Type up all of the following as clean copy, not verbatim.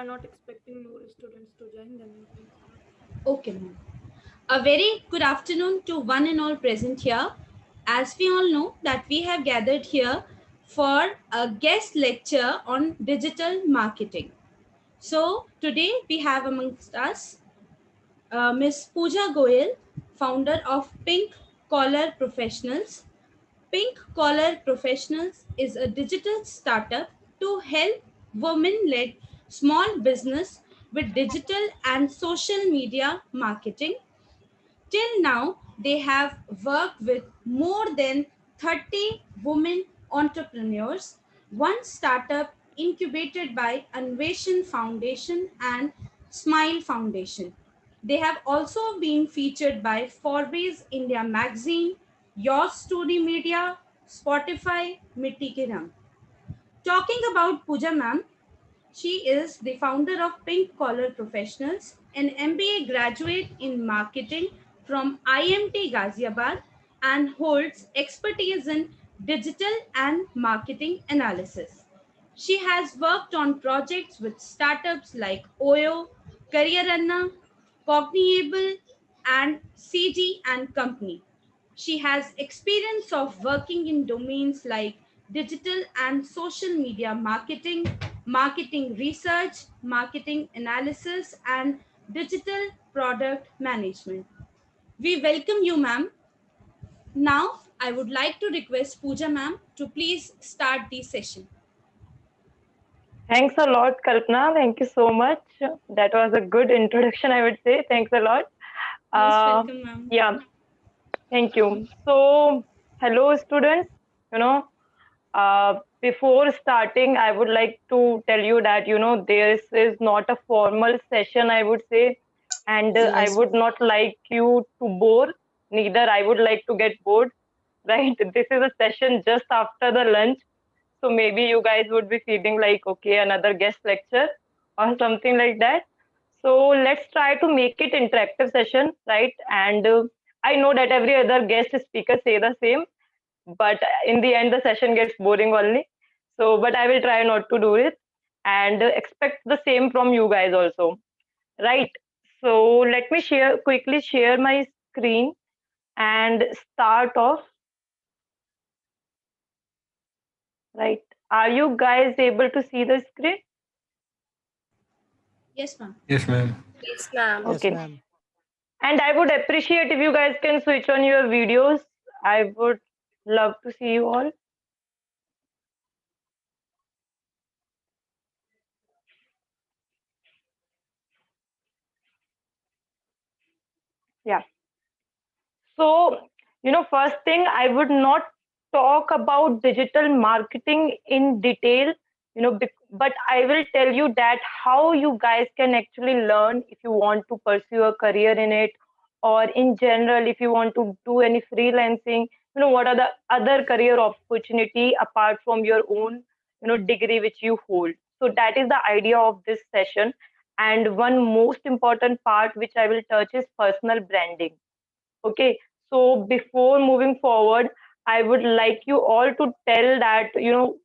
are not expecting more students to join, then you can start. Okay, ma'am. A very good afternoon to one and all present here. As we all know that we have gathered here for a guest lecture on digital marketing. So today we have amongst us Ms. Pooja Goyal, founder of Pink Collar Professionals. Pink Collar Professionals is a digital startup to help women led small business with digital and social media marketing. Till now, they have worked with more than 30 women entrepreneurs, one startup incubated by Anveshan Foundation and Smile Foundation. They have also been featured by Forbes India Magazine, Your Story Media, Spotify, Mitti Ke Rang. Talking about Pooja ma'am, she is the founder of Pink Collar Professionals, an MBA graduate in marketing from IMT Ghaziabad, and holds expertise in digital and marketing analysis. She has worked on projects with startups like OYO, Career Anna, Cognable, and CG and Company. She has experience of working in domains like digital and social media marketing, marketing research, marketing analysis, and digital product management. We welcome you, ma'am. Now, I would like to request Pooja, ma'am, to please start the session. Thanks a lot, Kalpana. Thank you so much. That was a good introduction, I would say. Thanks a lot. Most Uh, welcome, ma'am. yeah, thank you. So, hello, students. You know, before starting, I would like to tell you that, this is not a formal session, I would say, and I Yes, would ma'am. not like you to bore. Neither I would like to get bored, right? This is a session just after the lunch. So maybe you guys would be feeling like, okay, another guest lecture or something like that. So let's try to make it interactive session, right? And I know that every other guest speaker say the same, but in the end the session gets boring only. So, but I will try not to do it and expect the same from you guys also, right? So let me quickly share my screen and start off, right? Are you guys able to see the screen? Yes, ma'am. Yes, ma'am. Yes, ma'am. Yes, Okay. ma'am. And I would appreciate if you guys can switch on your videos. I would love to see you all. Yeah. So, first thing, I would not talk about digital marketing in detail, but I will tell you that how you guys can actually learn if you want to pursue a career in it, or in general, if you want to do any freelancing, what are the other career opportunity apart from your own, degree which you hold. So that is the idea of this session. And one most important part which I will touch is personal branding. Okay, so before moving forward, I would like you all to tell that,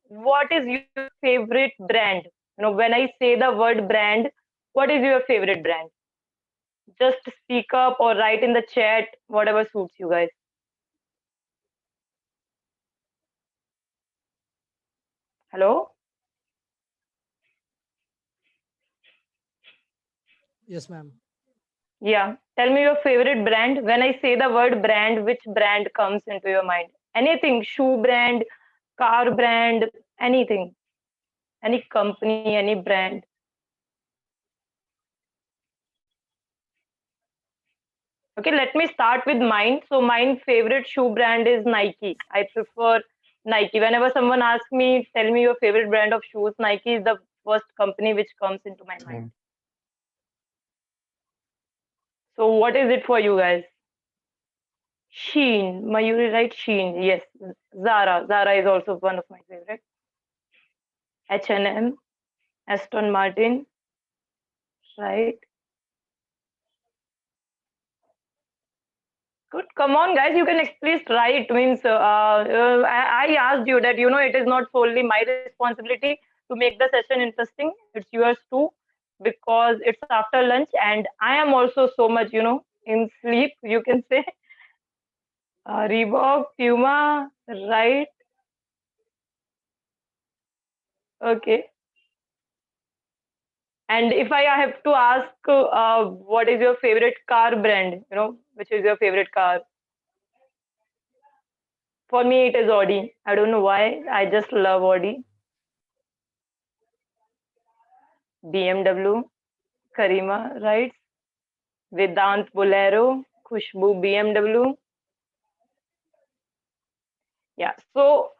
what is your favorite brand? When I say the word brand, what is your favorite brand? Just speak up or write in the chat, whatever suits you guys. Hello? Yes, ma'am. Yeah, tell me your favorite brand. When I say the word brand, which brand comes into your mind? Anything, shoe brand, car brand, anything, any company, any brand. Okay, let me start with mine. So mine favorite shoe brand is Nike. I prefer Nike. Whenever someone asks me, tell me your favorite brand of shoes, Nike is the first company which comes into my mind. Same. So what is it for you guys? Sheen. Mayuri, right? Sheen. Yes. Zara. Zara is also one of my favorite. H&M, Aston Martin, right? Good. Come on, guys. You can at least write. Means I asked you that it is not solely my responsibility to make the session interesting. It's yours too. because it's after lunch and I am also so much, in sleep, you can say. Reebok, Puma, right? Okay. And if I have to ask, what is your favorite car brand? Which is your favorite car? For me, it is Audi. I don't know why. I just love Audi. BMW, Karima, right? Vedant Bolero, Khushbu BMW. Yeah. So,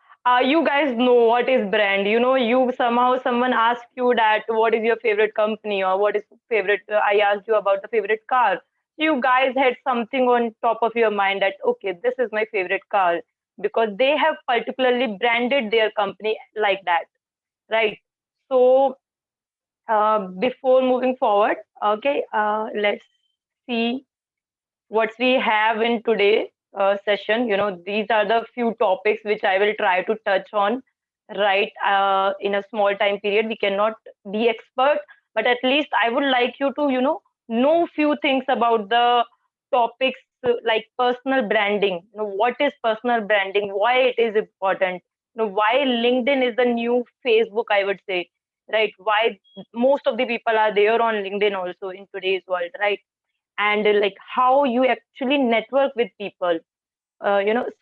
you guys know what is brand. You somehow someone asked you that what is your favorite company or what is favorite. I asked you about the favorite car. You guys had something on top of your mind that okay, this is my favorite car because they have particularly branded their company like that, right? So, before moving forward, okay, let's see what we have in today session. These are the few topics which I will try to touch on, right? In a small time period, we cannot be expert, but at least I would like you to, know few things about the topics like personal branding. What is personal branding? Why it is important? Why LinkedIn is the new Facebook, I would say, right? Why most of the people are there on LinkedIn also in today's world, right? And like how you actually network with people,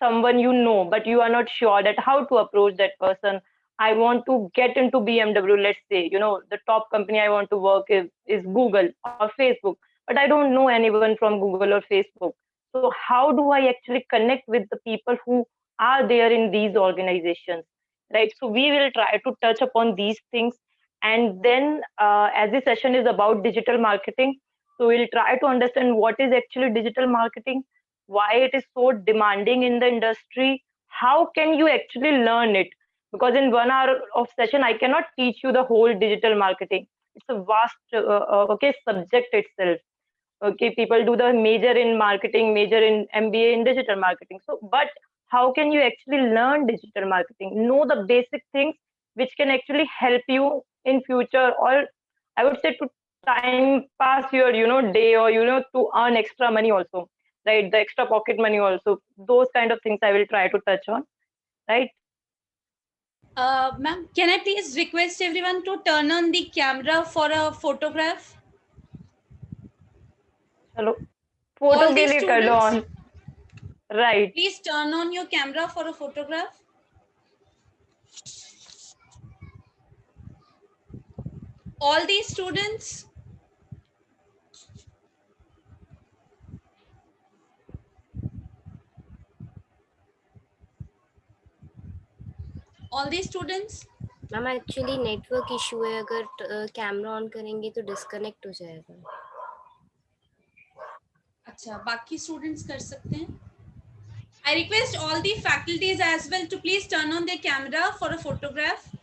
someone but you are not sure that how to approach that person. I want to get into BMW, let's say, the top company I want to work is Google or Facebook, but I don't know anyone from Google or Facebook. So how do I actually connect with the people who are there in these organizations, right? So we will try to touch upon these things. And then as the session is about digital marketing, so we'll try to understand what is actually digital marketing, why it is so demanding in the industry, how can you actually learn it, because in 1 hour of session I cannot teach you the whole digital marketing. It's a vast okay subject itself. Okay, people do the major in marketing, major in MBA in digital marketing. So but how can you actually learn digital marketing, know the basic things which can actually help you in future, or I would say to time pass your day, or to earn extra money also, right? The extra pocket money also, those kind of things I will try to touch on, right? Ma'am, can I please request everyone to turn on the camera for a photograph? चलो photo All के the लिए कर लो students, on, right? please turn on your camera for a photograph. All the students, all the students. Ma'am actually network issue है, अगर camera on करेंगे तो disconnect हो जाएगा। अच्छा, बाकी स्टूडेंट्स कर सकते हैं. I request all the faculties as well to please turn on their camera for a photograph.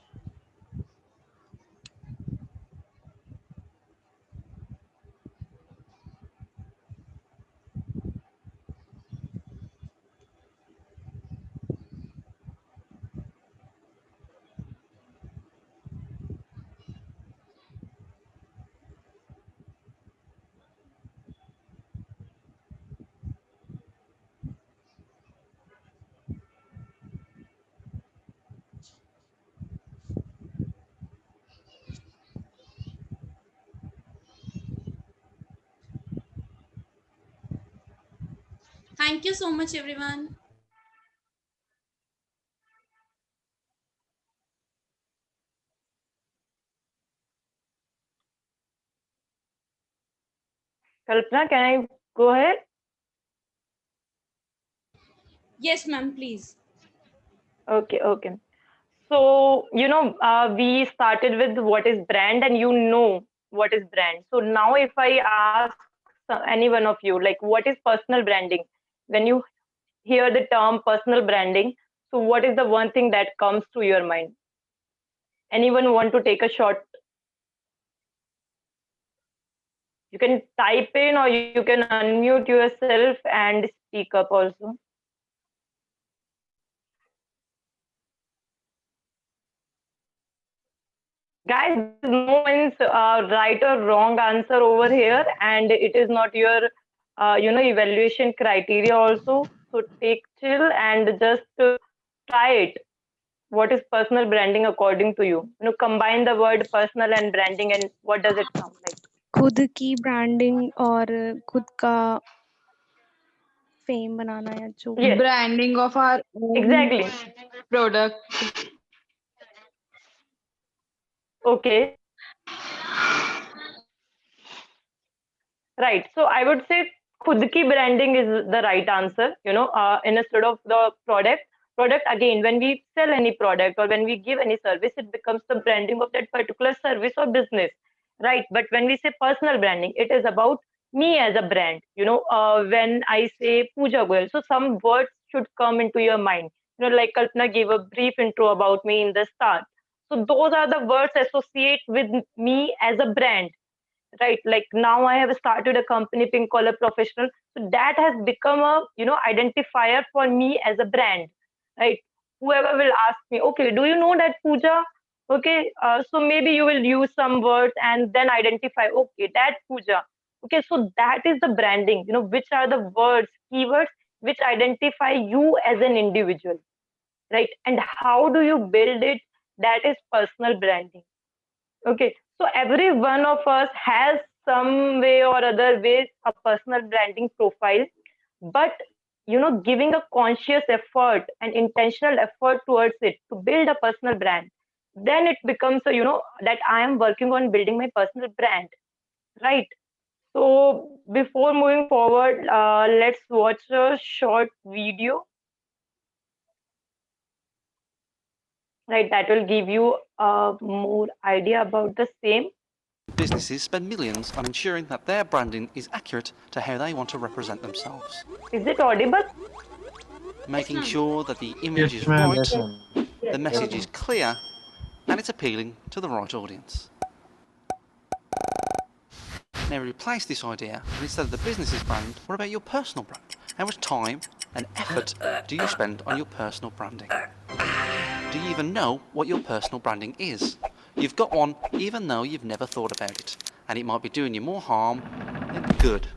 Thank you so much, everyone. Kalpana, can I go ahead? Yes, ma'am, please. Okay, okay. So we started with what is brand, and what is brand. So now if I ask any one of you, like what is personal branding, when you hear the term personal branding, so what is the one thing that comes to your mind? Anyone want to take a shot? You can type in or you can unmute yourself and speak up also. Guys, there is no one's right or wrong answer over here, and it is not your, evaluation criteria also. So take chill and just try it. What is personal branding according to you? Combine the word personal and branding, and what does it sound like? खुद की branding और खुद का fame बनाना या जो भी Yes, Branding of our own exactly. product. Okay, right. So I would say khud ki branding is the right answer, instead of the product. Product, again, when we sell any product or when we give any service, it becomes the branding of that particular service or business, right? But when we say personal branding, it is about me as a brand. When I say Pooja Goyal, so some words should come into your mind. Like Kalpana gave a brief intro about me in the start. So those are the words associate with me as a brand, right? Like now I have started a company, Pink Collar Professional, so that has become a identifier for me as a brand, right? Whoever will ask me, okay, do you know that Pooja? Okay, so maybe you will use some words and then identify, okay, that Pooja. Okay, so that is the branding, which are the words, keywords which identify you as an individual, right? And how do you build it? That is personal branding. Okay, so every one of us has some way or other way a personal branding profile, but giving a conscious effort and intentional effort towards it to build a personal brand, then it becomes a that I am working on building my personal brand, right? So before moving forward, let's watch a short video, right? That will give you a more idea about the same. Businesses spend millions on ensuring that their branding is accurate to how they want to represent themselves. Is it audible? Making sure that the image Yes, is ma'am. right, Yes, ma'am. the message is clear, and it's appealing to the right audience. Now replace this idea, and instead of the business's brand, what about your personal brand? How much time and effort do you spend on your personal branding? Do you even know what your personal branding is? You've got one even though you've never thought about it, and it might be doing you more harm than good.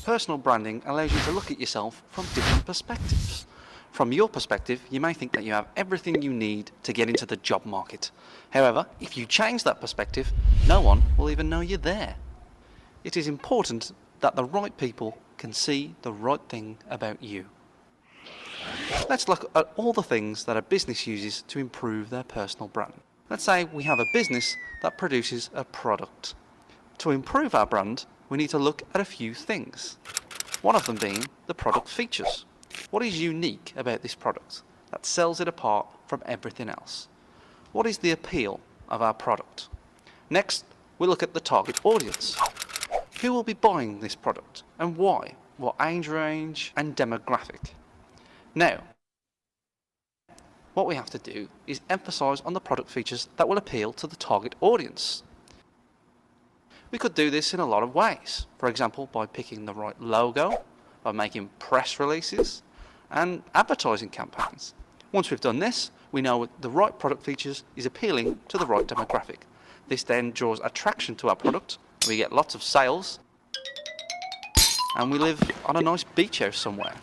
Personal branding allows you to look at yourself from different perspectives. From your perspective, you may think that you have everything you need to get into the job market. However, if you change that perspective, no one will even know you're there. It is important that the right people can see the right thing about you. Let's look at all the things that a business uses to improve their personal brand. Let's say we have a business that produces a product. To improve our brand, we need to look at a few things. One of them being the product features. What is unique about this product that sells it apart from everything else? What is the appeal of our product? Next, we look at the target audience. Who will be buying this product and why? What age range and demographic? Now, what we have to do is emphasize on the product features that will appeal to the target audience. We could do this in a lot of ways. For example, by picking the right logo, by making press releases, and advertising campaigns. Once we've done this, we know the right product features is appealing to the right demographic. This then draws attraction to our product, we get lots of sales, and we live on a nice beach house somewhere.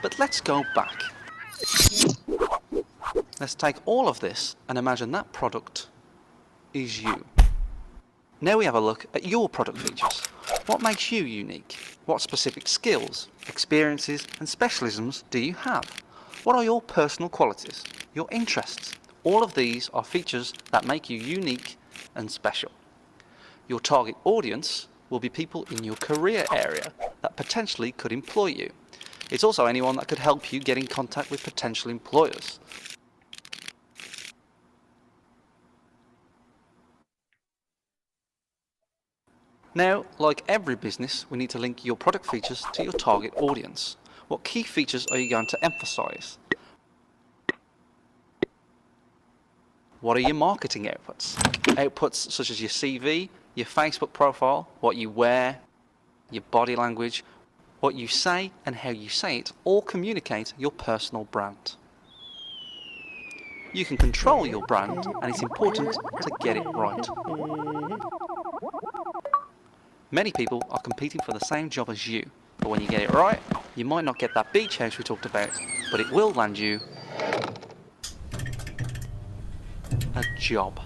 But let's go back. Let's take all of this and imagine that product is you. Now we have a look at your product features. What makes you unique? What specific skills, experiences and specialisms do you have? What are your personal qualities, your interests? All of these are features that make you unique and special. Your target audience will be people in your career area that potentially could employ you. It's also anyone that could help you get in contact with potential employers. Now, like every business, we need to link your product features to your target audience. What key features are you going to emphasize? What are your marketing outputs? Outputs such as your CV, your Facebook profile, what you wear, your body language, what you say and how you say it all communicate your personal brand. You can control your brand, and it's important to get it right. Many people are competing for the same job as you, but when you get it right, you might not get that beach house we talked about, but it will land you a job.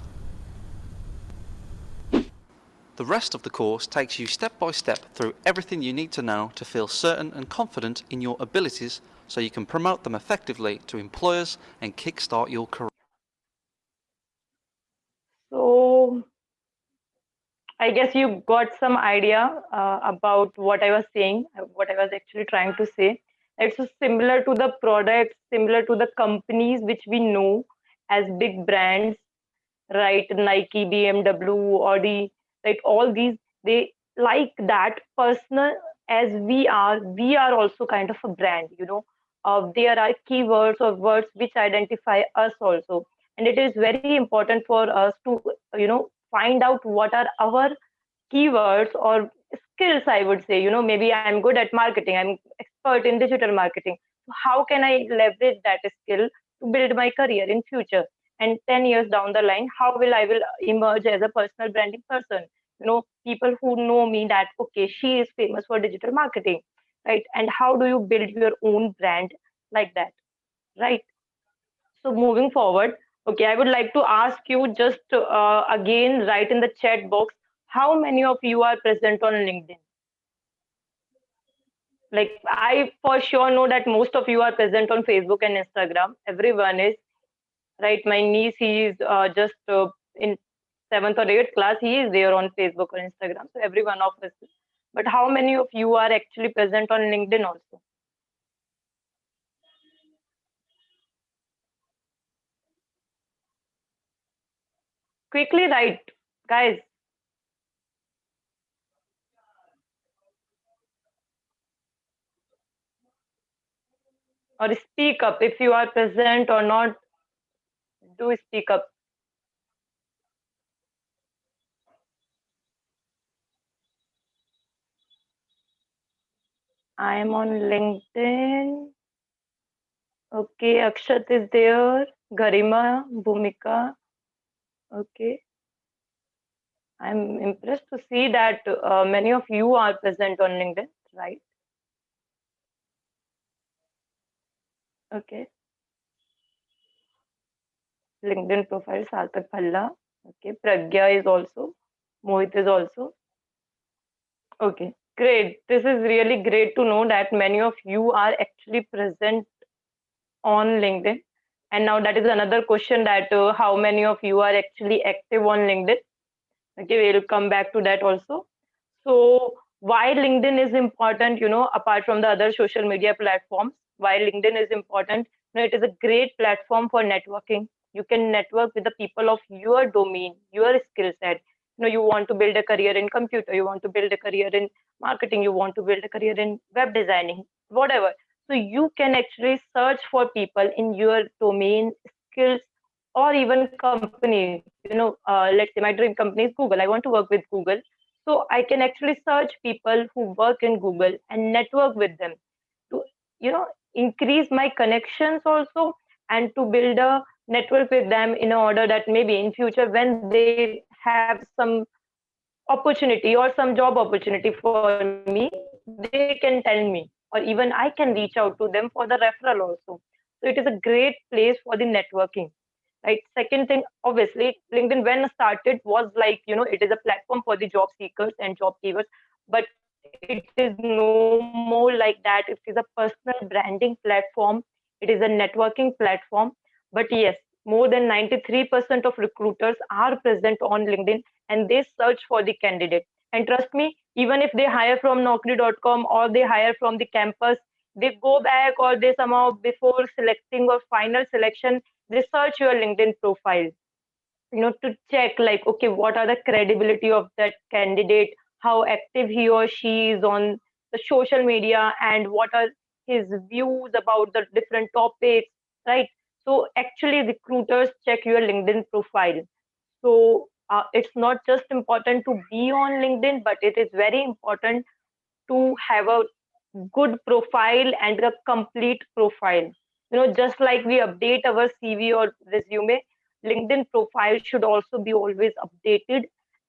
The rest of the course takes you step by step through everything you need to know to feel certain and confident in your abilities so you can promote them effectively to employers and kickstart your career. So I guess you got some idea about what I was saying, what I was actually trying to say. It's so similar to the products, similar to the companies which we know as big brands, right? Nike, BMW, Audi, right? All these, they like that personal as we are also kind of a brand, you know. There are keywords or words which identify us also. And it is very important for us to, you know, find out what are our keywords or skills, I would say. You know, maybe I'm good at marketing, I'm expert in digital marketing. So how can I leverage that skill to build my career in future? And 10 years down the line, how will emerge as a personal branding person? You know, people who know me that, okay, she is famous for digital marketing, right? And how do you build your own brand like that, right? So moving forward, okay, I would like to ask you just again, write in the chat box, how many of you are present on LinkedIn? Like, I for sure know that most of you are present on Facebook and Instagram. Everyone is, right? My niece, he is just in seventh or eighth class. He is there on Facebook or Instagram. So every one of us. But how many of you are actually present on LinkedIn also? Quickly write, guys. Or speak up if you are present or not. Do speak up. I am on LinkedIn. Okay, Akshat is there. Garima, Bhumika. Okay. I'm impressed to see that many of you are present on LinkedIn, right? Okay. LinkedIn profile, Sarthak Phalla. Okay. Pragya is also. Mohit is also. Okay. Great. This is really great to know that many of you are actually present on LinkedIn. And now that is another question that how many of you are actually active on LinkedIn? Okay, we'll come back to that also. So why LinkedIn is important, you know, apart from the other social media platforms, why LinkedIn is important, you know, it is a great platform for networking. You can network with the people of your domain, your skill set. You know, you want to build a career in computer, you want to build a career in marketing, you want to build a career in web designing, whatever. So you can actually search for people in your domain, skills, or even company. You know, let's say my dream company is Google. I want to work with Google. So I can actually search people who work in Google and network with them to, you know, increase my connections also, and to build a network with them in order that maybe in future when they have some opportunity or some job opportunity for me, they can tell me, or even I can reach out to them for the referral also. So it is a great place for the networking, right? Second thing, obviously, LinkedIn when started was like, you know, it is a platform for the job seekers and job givers, but it is no more like that. It is a personal branding platform, it is a networking platform. But yes, more than 93% of recruiters are present on LinkedIn, and they search for the candidate. And trust me, even if they hire from naukri.com or they hire from the campus, they go back or they somehow before selecting or final selection, they search your LinkedIn profile, you know, to check like, okay, what are the credibility of that candidate, how active he or she is on the social media, and what are his views about the different topics, right? So actually recruiters check your LinkedIn profile. So it's not just important to be on LinkedIn, but it is very important to have a good profile and a complete profile. Just like we update our CV or resume, LinkedIn profile should also be always updated,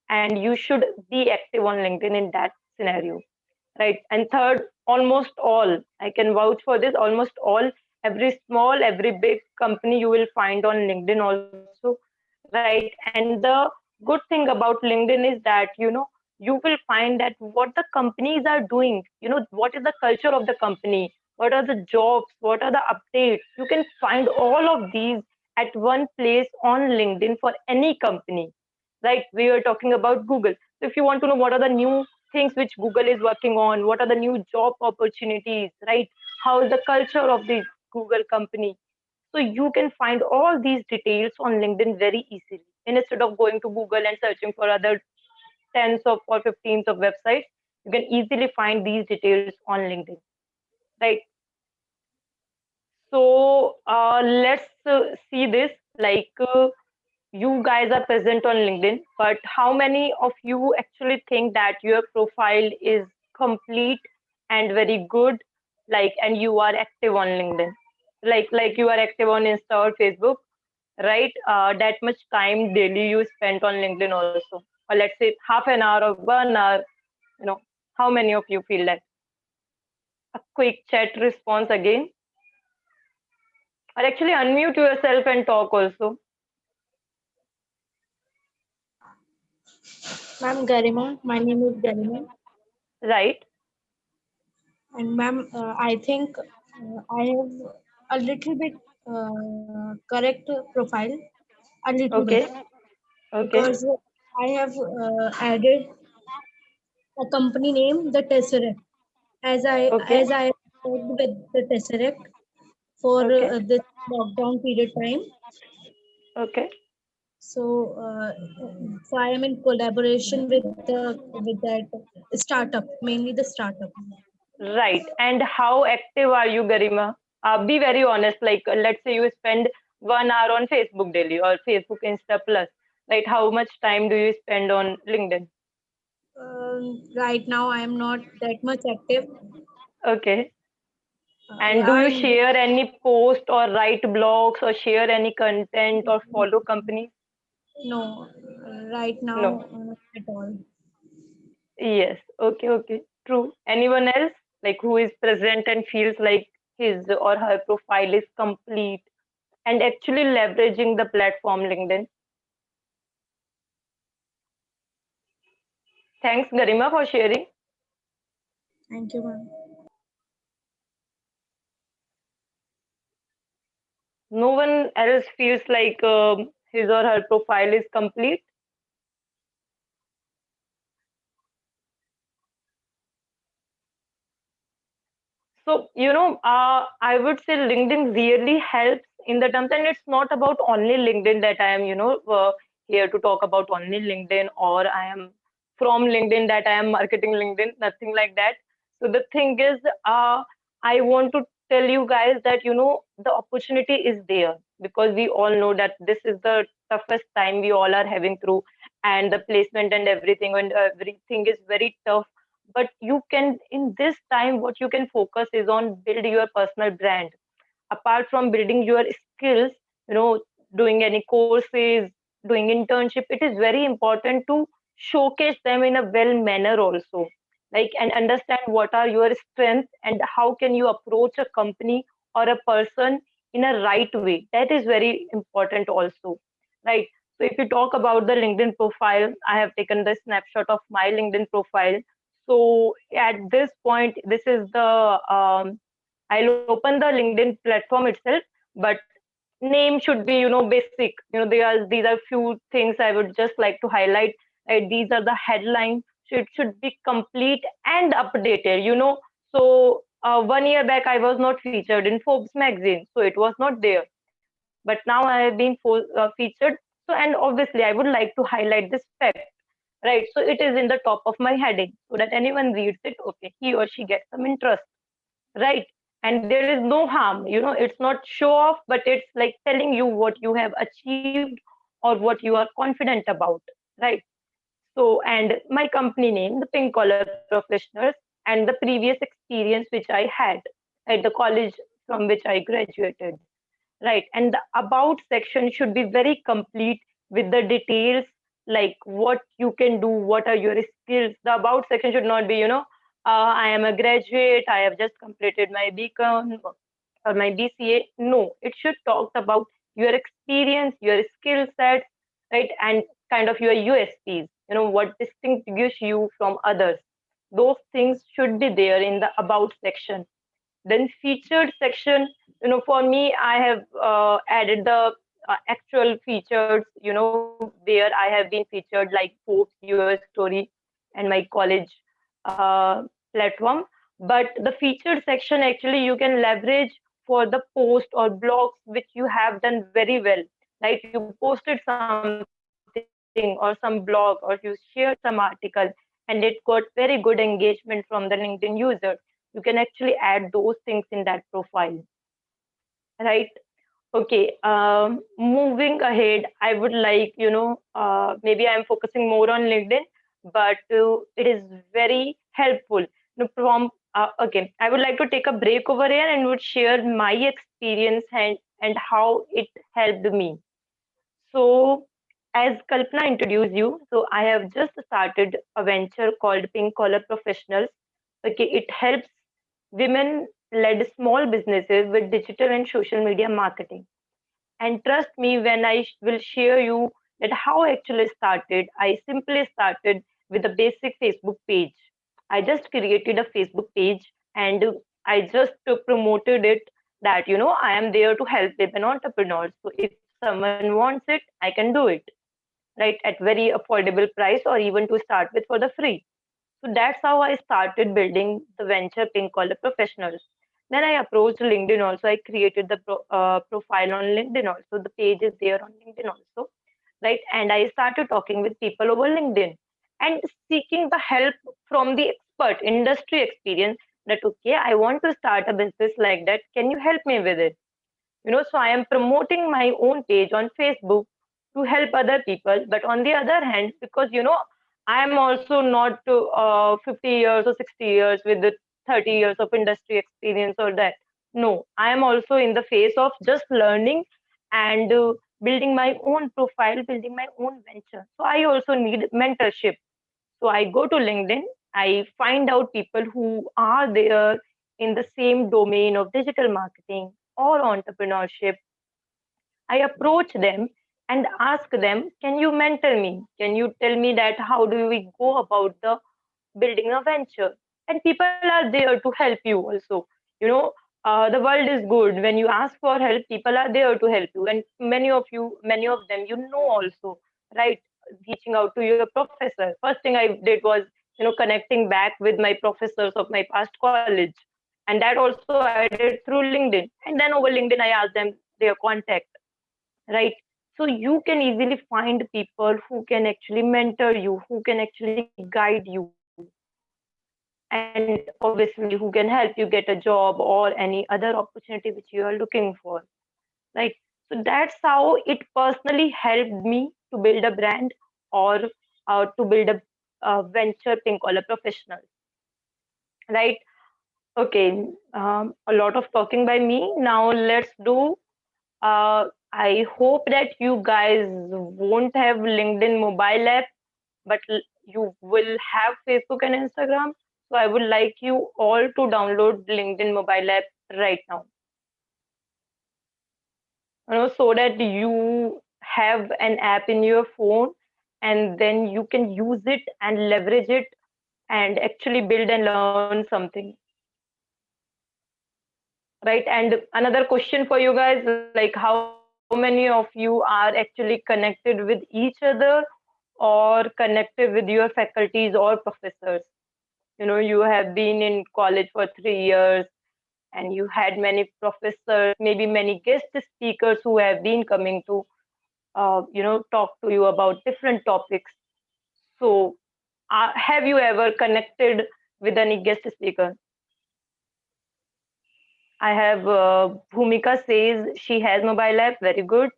and you should be active on LinkedIn in that scenario, right? And third, almost all, I can vouch for this, almost all, every small, every big company you will find on LinkedIn also, right? And the good thing about LinkedIn is that, you will find that what the companies are doing, what is the culture of the company, what are the jobs, what are the updates. You can find all of these at one place on LinkedIn for any company, right? We were talking about Google. So if you want to know what are the new things which Google is working on, what are the new job opportunities, right? How is the culture of the Google company? So you can find all these details on LinkedIn very easily. And instead of going to Google and searching for other tens of or 15s of websites, you can easily find these details on LinkedIn, right? So let's see this. You guys are present on LinkedIn, but how many of you actually think that your profile is complete and very good, and you are active on LinkedIn, like you are active on Insta or Facebook, right? That much time daily you spent on LinkedIn also, or let's say half an hour or 1 hour, you know, how many of you feel that? A quick chat response again, or actually unmute yourself and talk also, Ma'am Garima, my name is Garima, right? and ma'am, I think I have a little bit correct profile, a little bit, Okay, okay, because I have added a company name, the Tesseract, okay, as I worked with the Tesseract for okay, this lockdown period time. okay. So, so I am in collaboration with that startup, mainly the startup. Right. And how active are you, Garima? Be very honest. Let's say you spend 1 hour on Facebook daily or Facebook Insta Plus. Right. How much time do you spend on LinkedIn? Right now, I am not that much active. Okay. And Yeah, do you share any post or write blogs or share any content or follow companies? no, right No. now, at all. Yes. Okay. Okay. True. Anyone else who is present and feels like his or her profile is complete and actually leveraging the platform LinkedIn? Thanks, Garima, for sharing. Thank you, ma'am. No one else feels like his or her profile is complete. So, I would say LinkedIn really helps in the terms, and it's not about only LinkedIn that I am, here to talk about only LinkedIn, or I am from LinkedIn that I am marketing LinkedIn, nothing like that. So the thing is, I want to tell you guys that, the opportunity is there because we all know that this is the toughest time we all are having through, and the placement and everything is very tough. But you can, in this time, what you can focus is on build your personal brand. Apart from building your skills, you know doing any courses, doing internship, it is very important to showcase them in a well manner also, and understand what are your strengths and how can you approach a company or a person in a right way. That is very important also, right? So if you talk about the LinkedIn profile, I have taken the snapshot of my LinkedIn profile. So at this point, this is the I'll open the LinkedIn platform itself, but name should be, basic. These are few things I would just like to highlight. Right? These are the headlines. So it should be complete and updated. So 1 year back I was not featured in Forbes magazine, so it was not there. But now I have been featured. So and obviously I would like to highlight this fact. Right. So it is in the top of my heading so that anyone reads it, okay, he or she gets some interest, right? And there is no harm, it's not show off, but it's like telling you what you have achieved or what you are confident about, right? So, and my company name, the Pink Collar Professionals, and the previous experience which I had at the college from which I graduated. Right. And the about section should be very complete with the details like what you can do, what are your skills. The about section should not be, I am a graduate, I have just completed my BCom or my BCA. No, it should talk about your experience, your skill set, right? And kind of your USPs, what distinguishes you from others. Those things should be there in the about section. Then featured section, for me, I have added the actual features, where I have been featured like Forbes US Story and my college platform. But the featured section actually you can leverage for the post or blogs which you have done very well. Right? You posted something or some blog or you shared some article and it got very good engagement from the LinkedIn user. You can actually add those things in that profile. Right. Okay. Moving ahead, I would like, maybe I'm focusing more on LinkedIn, but it is very helpful. Okay, I would like to take a break over here and would share my experience and how it helped me. So, as Kalpana introduced you, so I have just started a venture called Pink Collar Professionals. Okay, it helps women led small businesses with digital and social media marketing. And trust me when will share you that how I actually started. I simply started with a basic Facebook page. I just created a Facebook page and I just promoted it that I am there to help women entrepreneurs. So if someone wants it, I can do it, right, at very affordable price or even to start with for the free. So that's how I started building the venture Pink Collar Professionals. Then I approached LinkedIn also. I created the profile on LinkedIn also. The page is there on LinkedIn also, right? And I started talking with people over LinkedIn and seeking the help from the expert, industry experience that, okay, I want to start a business like that. Can you help me with it? So I am promoting my own page on Facebook to help other people. But on the other hand, because I am also not 50 years or 60 years with the 30 years of industry experience or that. No, I am also in the phase of just learning and building my own profile, building my own venture. So I also need mentorship. So I go to LinkedIn, I find out people who are there in the same domain of digital marketing or entrepreneurship. I approach them and ask them, can you mentor me? Can you tell me that how do we go about the building a venture? And people are there to help you also. You know, the world is good. When you ask for help, people are there to help you. And many of them, also, right? Reaching out to your professor. First thing I did was, connecting back with my professors of my past college. And that also I did through LinkedIn. And then over LinkedIn, I asked them their contact, right? So you can easily find people who can actually mentor you, who can actually guide you, and obviously who can help you get a job or any other opportunity which you are looking for, right? So that's how it personally helped me to build a brand or to build a venture Pink Collar Professional, right? Okay, a lot of talking by me. Now let's do. I hope that you guys won't have LinkedIn mobile app, but you will have Facebook and Instagram. So I would like you all to download LinkedIn mobile app right now. So that you have an app in your phone and then you can use it and leverage it and actually build and learn something. Right. And another question for you guys, like how many of you are actually connected with each other or connected with your faculties or professors? You have been in college for 3 years and you had many professors, maybe many guest speakers who have been coming to, talk to you about different topics. So, have you ever connected with any guest speaker? I have Bhumika says she has mobile app. Very good.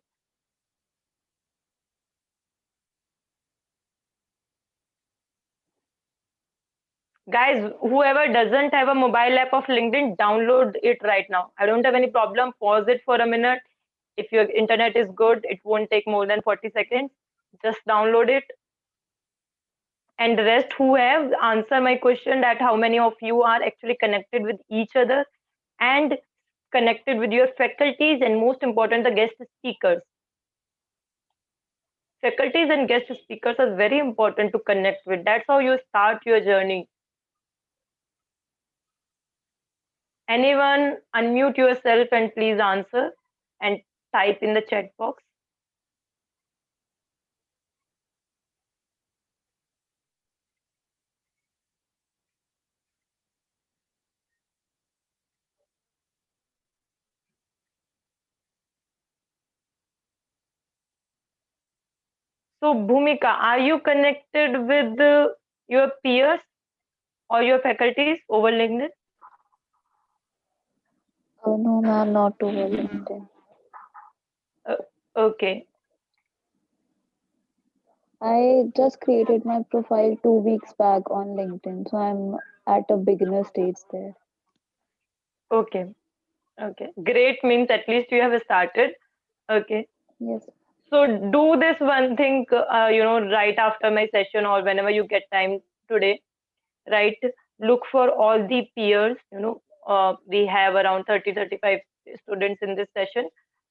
Guys, whoever doesn't have a mobile app of LinkedIn, download it right now. I don't have any problem. Pause it for a minute. If your internet is good, it won't take more than 40 seconds. Just download it. And the rest who have, answer my question that how many of you are actually connected with each other and connected with your faculties, and most important, the guest speakers. Faculties and guest speakers are very important to connect with. That's how you start your journey. Anyone unmute yourself and please answer and type in the chat box. So, Bhumika, are you connected with your peers or your faculties over LinkedIn? Oh, no, ma'am, not over LinkedIn. Uh, okay, I just created my profile 2 weeks back on LinkedIn, so I'm at a beginner stage there. okay, okay. Great means at least you have started. Okay. Yes. So do this one thing, right after my session or whenever you get time today, right? Look for all the peers, we have around 30-35 students in this session.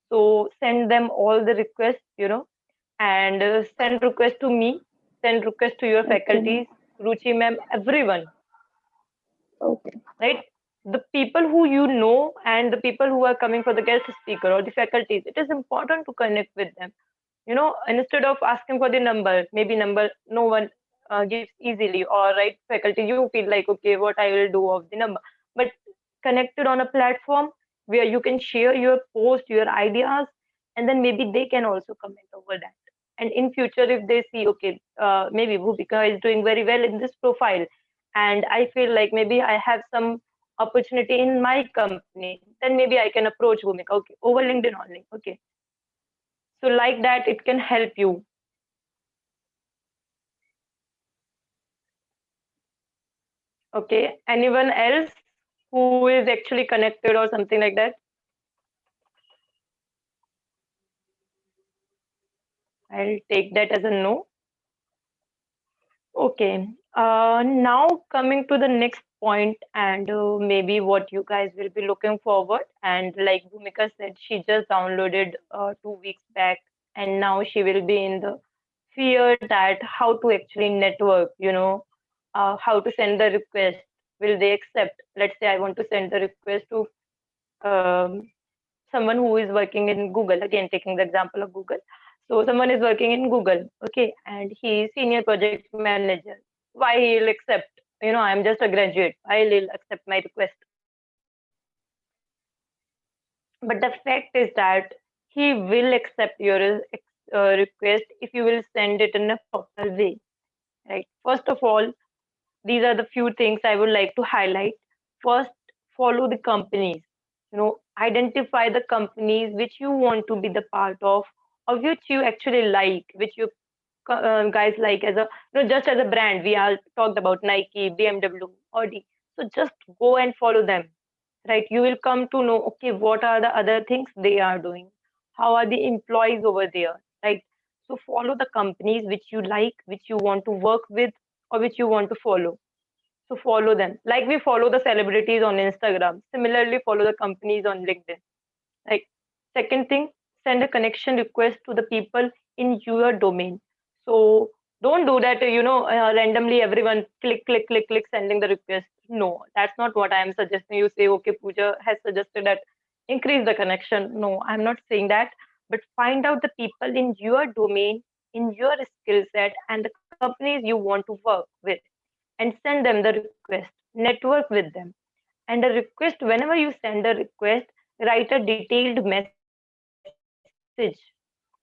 So send them all the requests, and send request to me, send request to your Okay, ma'am. faculties, Ruchi ma'am, everyone, Okay. right? The people who you know and the people who are coming for the guest speaker or the faculties, it is important to connect with them. Instead of asking for the number, maybe number no one gives easily, or right faculty, you feel like, okay, what I will do of the number. But connected on a platform where you can share your post, your ideas, and then maybe they can also comment over that. And in future, if they see, okay, maybe Bhupika is doing very well in this profile, and I feel like maybe I have some opportunity in my company, then maybe I can approach Bhumika, okay, over LinkedIn only, okay. So like that, it can help you. Okay. Anyone else who is actually connected or something like that? I'll take that as a no. Okay. Now coming to the next point, and maybe what you guys will be looking forward. And like Bhumika said, she just downloaded 2 weeks back, and now she will be in the fear that how to actually network, how to send the request. Will they accept? Let's say I want to send the request to um, someone who is working in Google, again taking the example of Google. So someone is working in Google, okay, and he is senior project manager. Why he'll accept? I'm just a graduate. Why he'll accept my request? But the fact is that he will accept your request if you will send it in a proper way, right? First of all, these are the few things I would like to highlight. First, follow the companies. Identify the companies which you want to be the part of, or which you actually like, which you guys like as a, just as a brand. We all talked about Nike, BMW, Audi. So just go and follow them, right? You will come to know, okay, what are the other things they are doing? How are the employees over there, right? So follow the companies which you like, which you want to work with, or which you want to follow. So follow them. Like we follow the celebrities on Instagram. Similarly, follow the companies on LinkedIn. Like second thing, send a connection request to the people in your domain. So don't do that, randomly everyone click, sending the request. No, that's not what I am suggesting. You say, okay, Pooja has suggested that increase the connection. No, I'm not saying that. But find out the people in your domain, in your skill set, and the companies you want to work with, and send them the request. Network with them. And a request, whenever you send a request, write a detailed message,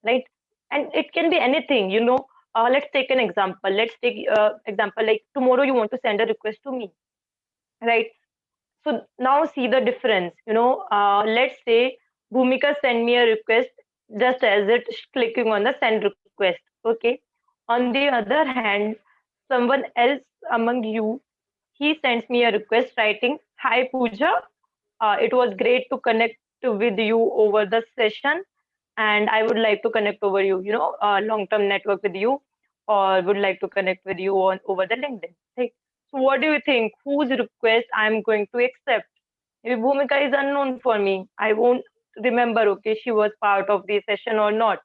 right? And it can be anything, let's take an example. Let's take example like tomorrow you want to send a request to me, right? So now see the difference, let's say Bhumika send me a request just as it clicking on the send request, okay. On the other hand, someone else among you, he sends me a request writing, "Hi Pooja, it was great to connect with you over the session, and I would like to connect over you, long-term network with you, or would like to connect with you on over the LinkedIn." Right? So what do you think? Whose request I'm going to accept? Maybe Bhumika is unknown for me. I won't remember, okay, she was part of the session or not,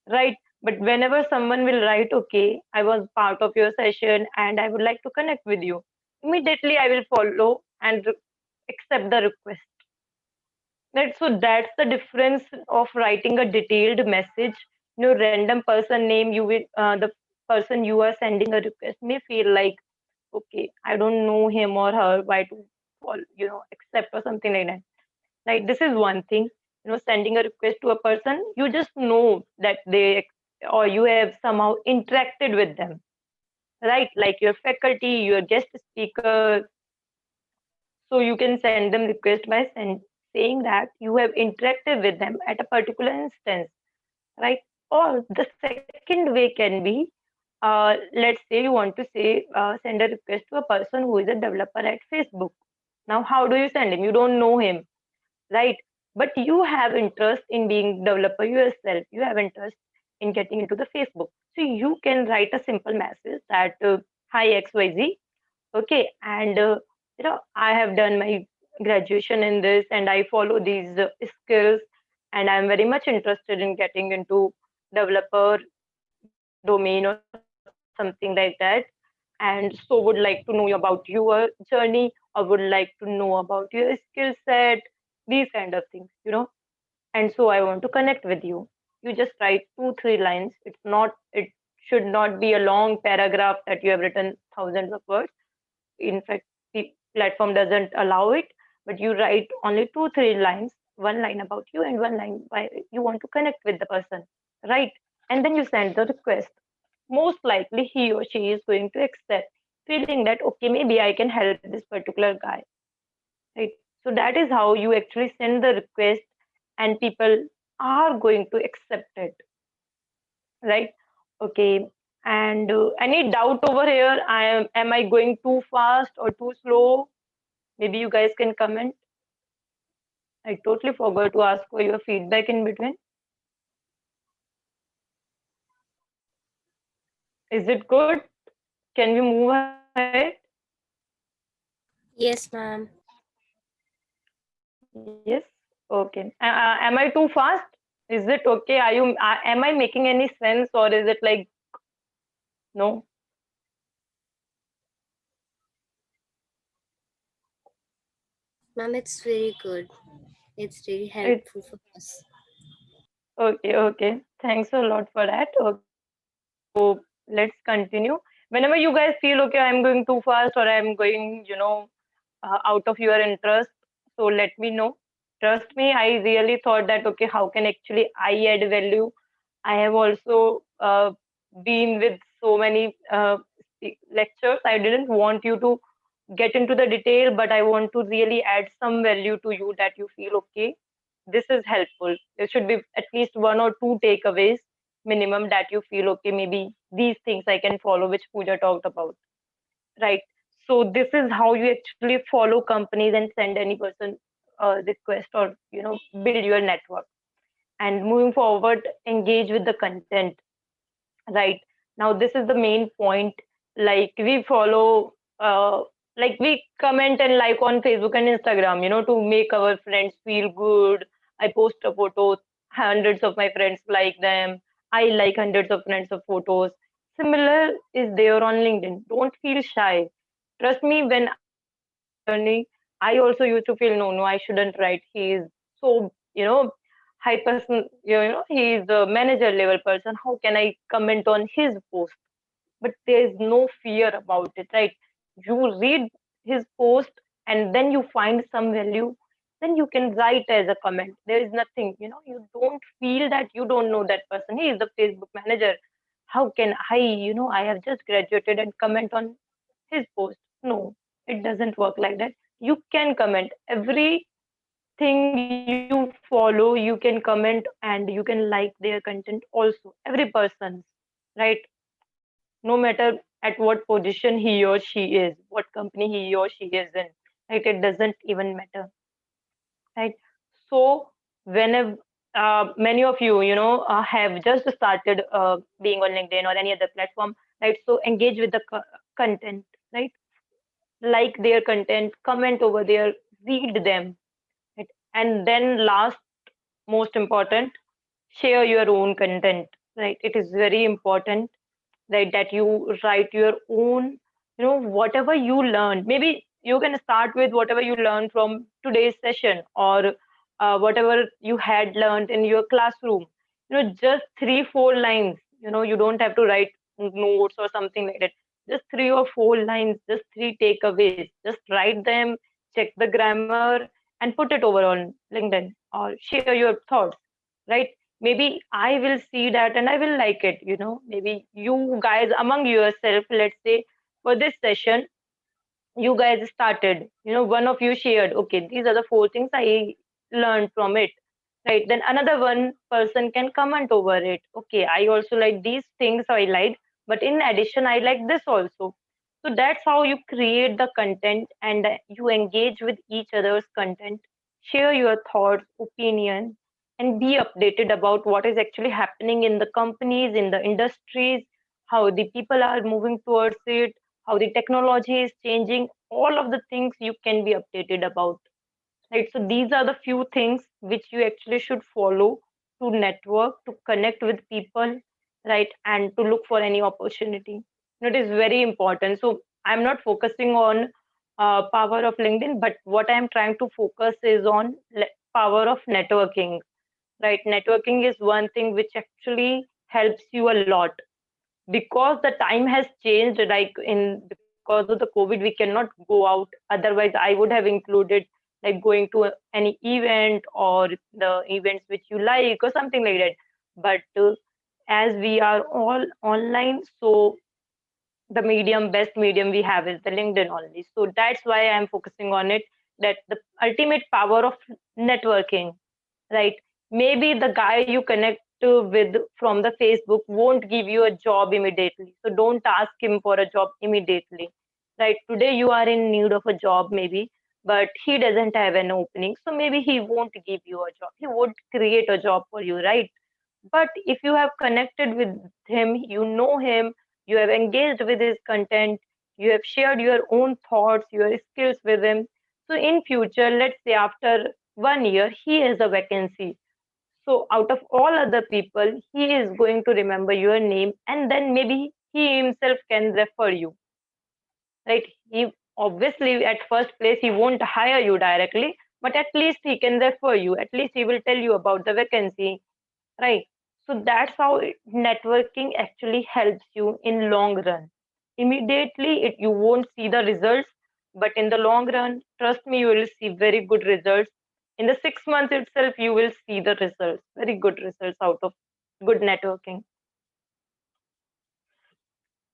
right? But whenever someone will write, "Okay, I was part of your session and I would like to connect with you," immediately I will follow and accept the request. Right? So that's the difference of writing a detailed message. Random person name, the person you are sending a request may feel like, okay, I don't know him or her, why to accept or something like that. Like, this is one thing. Sending a request to a person, you just know that they, or you have somehow interacted with them, right? Like your faculty, your guest speaker. So you can send them request by saying that you have interacted with them at a particular instance, right? Or the second way can be, let's say you want to send a request to a person who is a developer at Facebook. Now, how do you send him? You don't know him, right? But you have interest in being developer yourself. You have interest in getting into the Facebook. So you can write a simple message that, "Hi XYZ, okay, and I have done my graduation in this, and I follow these skills, and I'm very much interested in getting into developer domain or something like that, and so would like to know about your journey, or would like to know about your skill set, these kind of things, and so I want to connect with you." You just write 2 3 lines. It should not be a long paragraph that you have written thousands of words. In fact, the platform doesn't allow it, but you write only 2 3 lines, one line about you and one line why you want to connect with the person, right? And then you send the request. Most likely he or she is going to accept, feeling that, okay, maybe I can help this particular guy, right? So that is how you actually send the request, and people are going to accept it, right? Okay. And any doubt over here? Am I going too fast or too slow? Maybe you guys can comment. I totally forgot to ask for your feedback in between. Is it good? Can we move ahead? Yes, ma'am. Yes. Okay. Am I too fast? Is it okay? Am I making any sense, or is it like no? Ma'am, it's very good. It's really It's helpful for us. okay. Okay. Thanks a lot for that. Okay. So let's continue. Whenever you guys feel okay, I'm going too fast, or I'm going, out of your interest, so let me know. Trust me, I really thought that, okay, how can actually I add value? I have also been with so many lectures. I didn't want you to get into the detail, but I want to really add some value to you, that you feel, okay, this is helpful. There should be at least 1 or 2 takeaways minimum, that you feel, okay, maybe these things I can follow, which Pooja talked about, right? So this is how you actually follow companies and send any person a request, or build your network. And moving forward, engage with the content, right? Now this is the main point. Like, we follow, like, we comment and like on Facebook and Instagram, to make our friends feel good. I post a photo, hundreds of my friends like them. I like hundreds of friends of photos. Similar is there on LinkedIn. Don't feel shy. Trust me, when I started my journey, I also used to feel, no, I shouldn't write. He is so, high person, he is a manager level person. How can I comment on his post? But there is no fear about it, right? You read his post, and then you find some value, then you can write as a comment. There is nothing, you don't feel that you don't know that person. He is the Facebook manager. How can I, I have just graduated, and comment on his post? No, it doesn't work like that. You can comment everything you follow, you can comment, and you can like their content also. Every person's, right? No matter at what position he or she is, what company he or she is in. Right? It doesn't even matter. Right? So whenever many of you, have just started being on LinkedIn or any other platform, right? So engage with the content, right? Like their content, comment over there, read them, right? And then last, most important, share your own content, right? It is very important, right, that you write your own, whatever you learned. Maybe you can start with whatever you learned from today's session, or whatever you had learned in your classroom. Just 3 4 lines. You don't have to write notes or something like that. Just 3 or 4 lines, just 3 takeaways. Just write them, check the grammar, and put it over on LinkedIn, or share your thoughts, right? Maybe I will see that and I will like it. Maybe you guys among yourself, let's say for this session, you guys started, one of you shared, okay, these are the 4 things I learned from it, right? Then another one person can comment over it, okay, I also like these things, I like, but in addition I like this also. So that's how you create the content, and you engage with each other's content, share your thoughts, opinion, and be updated about what is actually happening in the companies, in the industries, how the people are moving towards it, how the technology is changing, all of the things you can be updated about, right? So these are the few things which you actually should follow to network, to connect with people, right? And to look for any opportunity. It is very important. So I'm not focusing on power of LinkedIn, but what I'm trying to focus is on power of networking, right? Networking is one thing which actually helps you a lot, because the time has changed, like in because of the COVID we cannot go out. Otherwise I would have included like going to any event, or the events which you like or something like that. But as we are all online, so the best medium we have is the LinkedIn only. So that's why I'm focusing on it, that the ultimate power of networking, right? Maybe the guy you connect with from the Facebook won't give you a job immediately. So don't ask him for a job immediately, right? Today you are in need of a job, maybe, but he doesn't have an opening. So maybe he won't give you a job. He won't create a job for you, right? But if you have connected with him, you know him, you have engaged with his content, you have shared your own thoughts, your skills with him. So in future, let's say after 1 year, he has a vacancy. So out of all other people, he is going to remember your name, and then maybe he himself can refer you, right? He obviously at first place he won't hire you directly, but at least he can refer you. At least he will tell you about the vacancy, right? So that's how networking actually helps you in long run. Immediately you won't see the results, but in the long run, trust me, you will see very good results. In the 6 months itself, you will see the results, very good results out of good networking.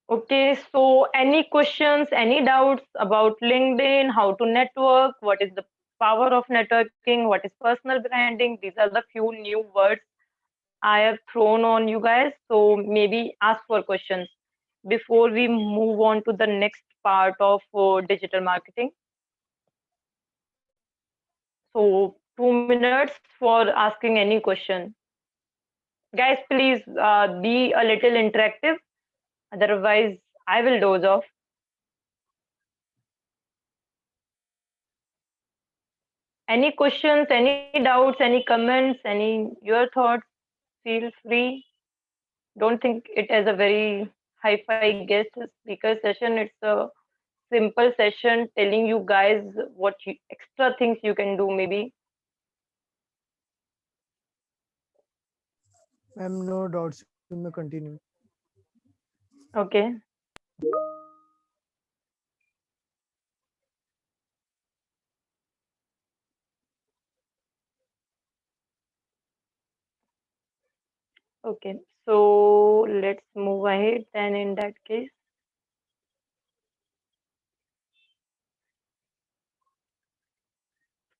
Okay, so any questions, any doubts about LinkedIn, how to network, what is the power of networking, what is personal branding? These are the few new words I have thrown on you guys. So maybe ask for questions before we move on to the next part of digital marketing. So 2 minutes for asking any question. Guys, please be a little interactive. Otherwise, I will doze off. Any questions, any doubts, any comments, any your thoughts? Feel free. Don't think it as a very hi-fi guest speaker session. It's a simple session telling you guys what extra things you can do maybe. Ma'am, no doubts. You may continue. Okay. Okay. So let's move ahead then in that case.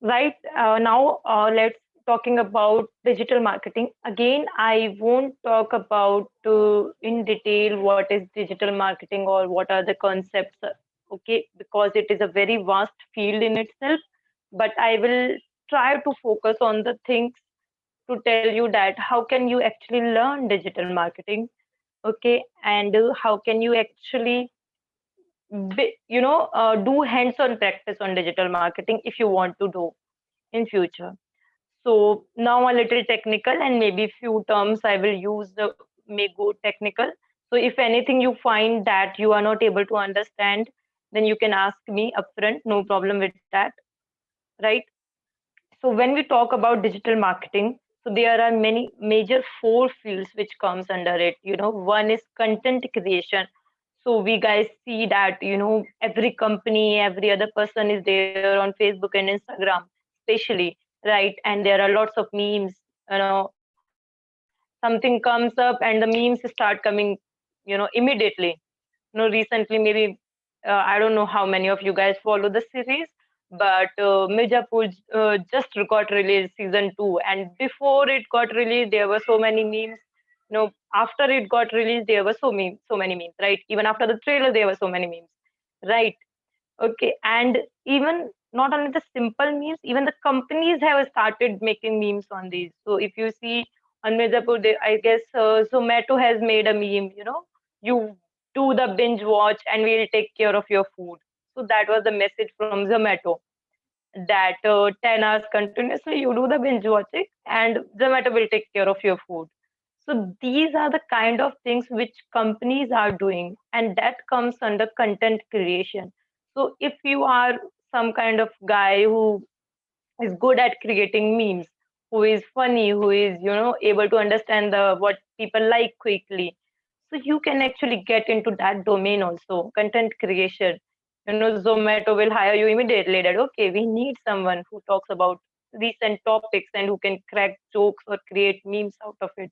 Right now, let's talking about digital marketing. Again, I won't talk about in detail what is digital marketing or what are the concepts, okay, because it is a very vast field in itself. But I will try to focus on the things to tell you that how can you actually learn digital marketing, okay, and how can you actually do hands-on practice on digital marketing if you want to do in future. So now a little technical and maybe few terms I will use may go technical. So if anything you find that you are not able to understand, then you can ask me upfront, no problem with that, right? So when we talk about digital marketing, so there are many major four fields which comes under it. One is content creation. So we guys see that, every company, every other person is there on Facebook and Instagram, especially, right? And there are lots of memes, something comes up and the memes start coming, immediately. Recently, maybe I don't know how many of you guys follow the series, but Mirzapur just got released season 2, and before it got released, there were so many memes. After it got released, there were so many memes, right? Even after the trailer, there were so many memes, right? Okay, and even not only the simple memes, even the companies have started making memes on these. So if you see on Mirzapur, I guess Zomato has made a meme, you do the binge watch and we'll take care of your food. So that was the message from Zomato, that 10 hours continuously you do the binge watching and Zomato will take care of your food. So these are the kind of things which companies are doing, and that comes under content creation. So if you are some kind of guy who is good at creating memes, who is funny, who is able to understand the what people like quickly, so you can actually get into that domain also, content creation. Zomato will hire you immediately that okay, we need someone who talks about recent topics and who can crack jokes or create memes out of it,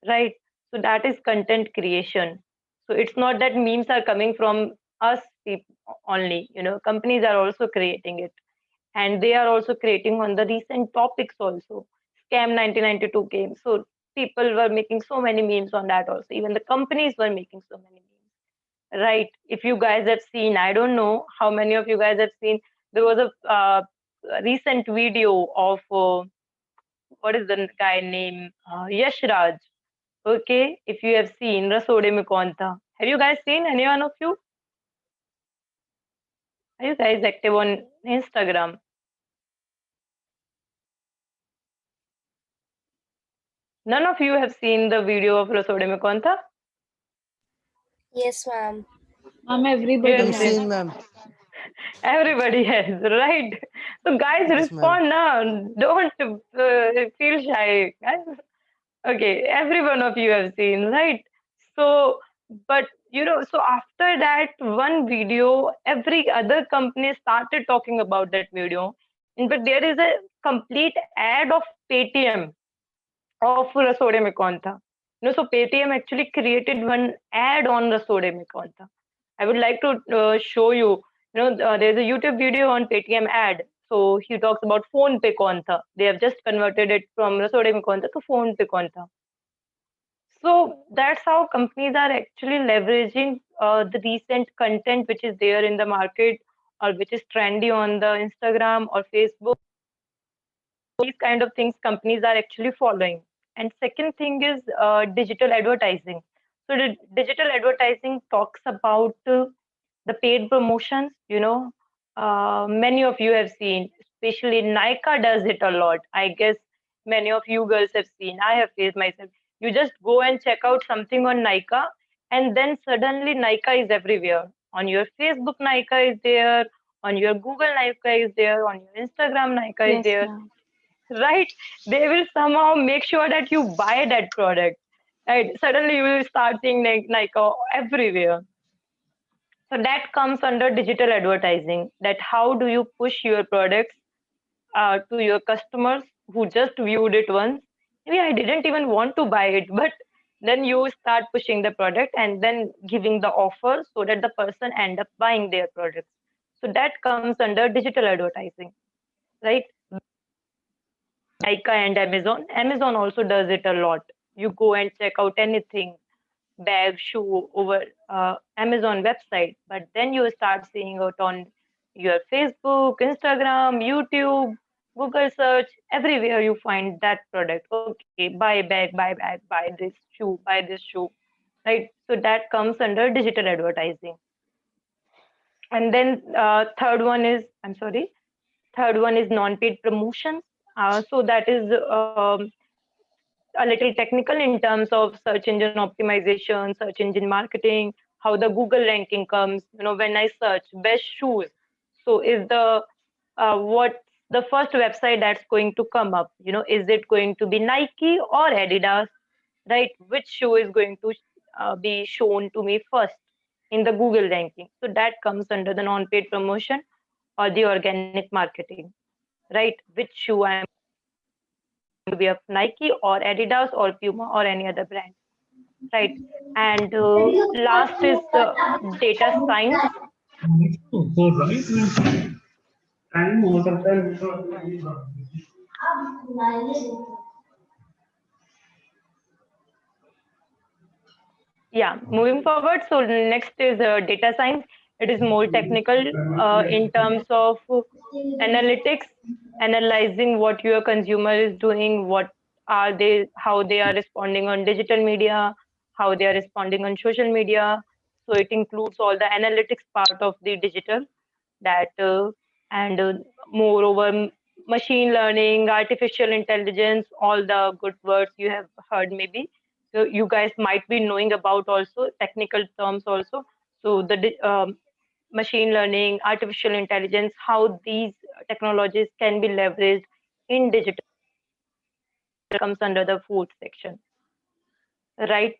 right? So that is content creation. So it's not that memes are coming from us only, companies are also creating it, and they are also creating on the recent topics also. Scam 1992 came, so people were making so many memes on that also. Even the companies were making so many memes, right? If you guys have seen, I don't know how many of you guys have seen, there was a recent video of what is the guy name, Yash Raj. Okay, if you have seen Rasode Mein Kaun Tha. Have you guys seen, any one of you? Are you guys active on Instagram? None of you have seen the video of Rasode Mein Kaun Tha? Yes, ma'am. You Everybody have I've has. seen? seen, ma'am. Everybody has, right? So guys, Yes, ma'am. respond now. Don't feel shy, guys. Okay, every one of you have seen, right? So, but so after that one video, every other company started talking about that video. In fact, there is a complete ad of Paytm of Rasode Mein Kaun Tha. So Paytm actually created one ad on Rasode Mein Kaun Tha. I would like to show you. There's a YouTube video on Paytm ad. So he talks about Phone Pe Kaun Tha. They have just converted it from Rasode Mein Kaun Tha to Phone Pe Kaun Tha. So that's how companies are actually leveraging the recent content which is there in the market or which is trendy on the Instagram or Facebook. These kind of things companies are actually following. And second thing is digital advertising. So the digital advertising talks about the paid promotions. Many of you have seen, especially Nika does it a lot. I guess many of you girls have seen. I have faced myself. You just go and check out something on Nika, and then suddenly Nika is everywhere. On your Facebook, Nika is there. On your Google, Nika is there. On your Instagram, Nika is Yes, there, ma'am. right? They will somehow make sure that you buy that product, right? Suddenly you will start seeing Nika everywhere. So that comes under digital advertising, that how do you push your products to your customers who just viewed it once. Maybe I didn't even want to buy it, but then you start pushing the product and then giving the offer so that the person end up buying their products. So that comes under digital advertising, right? Nykaa and Amazon. Amazon also does it a lot. You go and check out anything, bag, shoe over Amazon website, but then you start seeing it on your Facebook, Instagram, YouTube, Google search, everywhere you find that product. Okay, buy a bag, buy this shoe, right? So that comes under digital advertising. And then third one is non-paid promotions. So that is a little technical in terms of search engine optimization, search engine marketing, how the Google ranking comes. When I search best shoes, so is what the first website that's going to come up? Is it going to be Nike or Adidas? Right? Which shoe is going to be shown to me first in the Google ranking? So that comes under the non-paid promotion or the organic marketing. Right? Which shoe I'm to be of Nike or Adidas or Puma or any other brand, right? And last is data science. Yeah, moving forward. So next is data science. It is more technical in terms of analytics, analyzing what your consumer is doing, how they are responding on digital media, how they are responding on social media. So it includes all the analytics part of the digital that and moreover machine learning, artificial intelligence, all the good words you have heard maybe. So you guys might be knowing about also technical terms also. So machine learning, artificial intelligence, how these technologies can be leveraged in digital comes under the fourth section, right?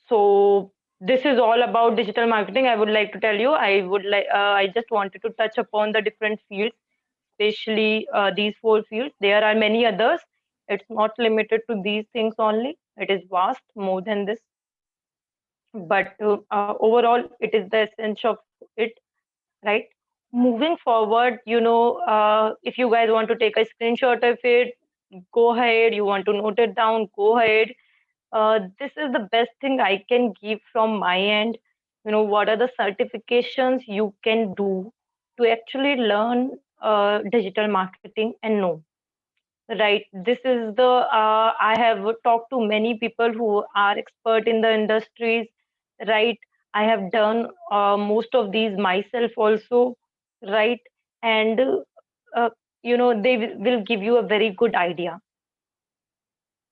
So this is all about digital marketing. I would like to tell you. I just wanted to touch upon the different fields, especially these four fields. There are many others. It's not limited to these things only. It is vast, more than this. But overall, it is the essence of it, right? Moving forward, if you guys want to take a screenshot of it, go ahead. You want to note it down, go ahead. This is the best thing I can give from my end. What are the certifications you can do to actually learn digital marketing and know, right? This is I have talked to many people who are expert in the industries, right? I have done most of these myself also, right? And uh, they will give you a very good idea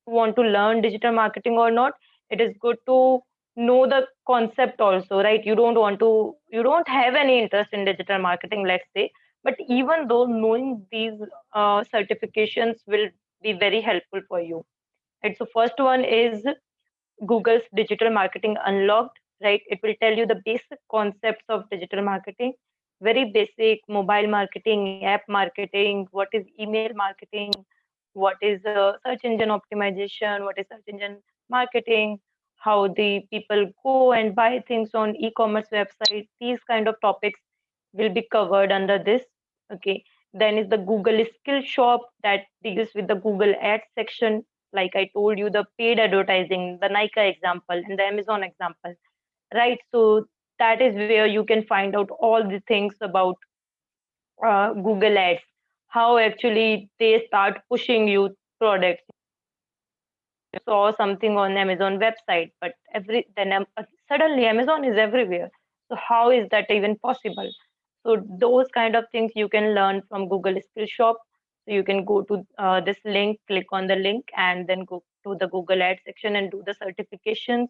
want to learn digital marketing or not. It is good to know the concept also, right? You don't have any interest in digital marketing, let's say, but even though knowing these certifications will be very helpful for you. Right, so first one is Google's Digital Marketing Unlocked, right? It will tell you the basic concepts of digital marketing, very basic mobile marketing, app marketing, what is email marketing, what is search engine optimization, what is search engine marketing, how the people go and buy things on e-commerce websites. These kind of topics will be covered under this. Okay. Then is the Google Skill Shop that deals with the Google Ads section. Like I told you, the paid advertising, the Nike example and the Amazon example, right? So that is where you can find out all the things about Google Ads, how actually they start pushing you products. Saw something on Amazon website, but suddenly Amazon is everywhere. So how is that even possible? So those kind of things you can learn from Google Skill Shop. So you can go to this link, click on the link, and then go to the Google Ads section and do the certifications.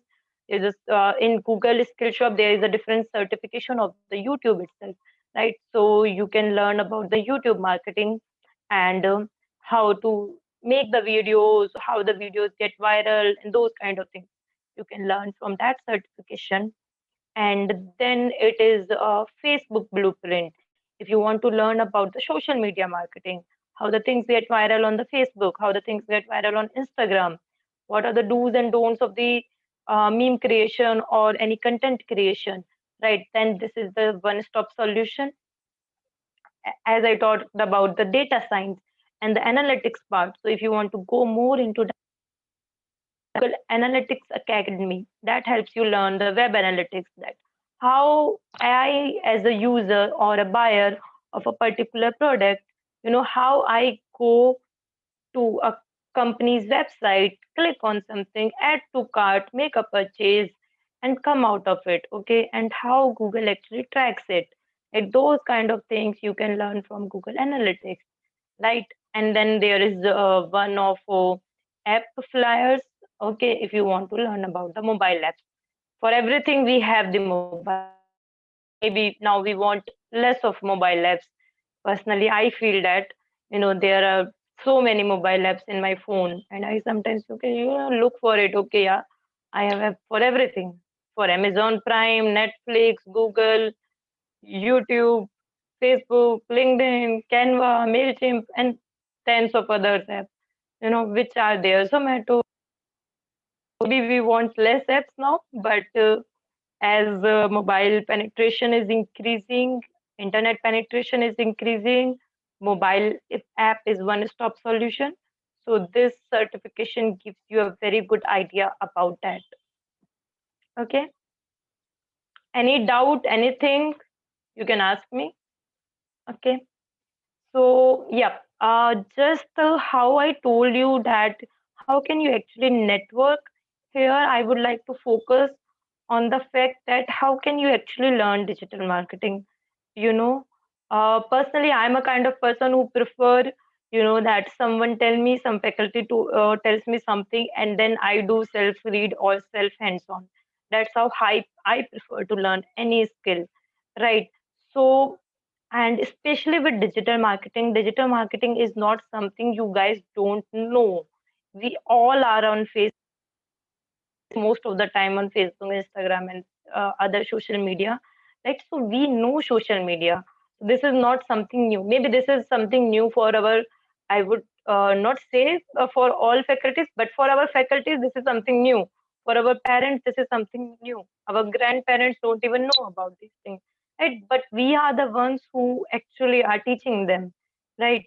In Google Skill Shop, there is a different certification of the YouTube itself, right? So you can learn about the YouTube marketing and how to make the videos, how the videos get viral, and those kind of things. You can learn from that certification. And then it is a Facebook blueprint. If you want to learn about the social media marketing, how the things get viral on the Facebook, how the things get viral on Instagram, what are the do's and don'ts of the meme creation or any content creation, right? Then this is the one-stop solution. As I talked about the data science, and the analytics part. So if you want to go more into Google Analytics Academy, that helps you learn the web analytics, that how I as a user or a buyer of a particular product, how I go to a company's website, click on something, add to cart, make a purchase, and come out of it. Okay, and how Google actually tracks it. Like those kind of things you can learn from Google Analytics, right? And then there is one of app flyers. Okay, if you want to learn about the mobile apps, for everything we have the mobile apps, but maybe now we want less of mobile apps. Personally, I feel that there are so many mobile apps in my phone, and I sometimes look for it. Okay, yeah, I have app for everything, for Amazon Prime, Netflix, Google, YouTube, Facebook, LinkedIn, Canva, Mailchimp, and tens of others apps. Which are there. Zomato. Maybe we want less apps now, but as mobile penetration is increasing, internet penetration is increasing, mobile app is one-stop solution. So this certification gives you a very good idea about that. Okay. Any doubt, anything, you can ask me. Okay. So yeah, just how I told you that how can you actually network here, I would like to focus on the fact that how can you actually learn digital marketing. You know, personally, I'm a kind of person who prefer, that someone tell me, some faculty to tells me something, and then I do self read or self hands on. That's how I prefer to learn any skill, right? So, and especially with digital marketing is not something you guys don't know. We all are on Facebook most of the time, on Facebook, Instagram, and other social media. Right? So we know social media. This is not something new. Maybe this is something new for our, I would not say for all faculties, but for our faculties, this is something new. For our parents, this is something new. Our grandparents don't even know about these things. Right? But we are the ones who actually are teaching them. Right?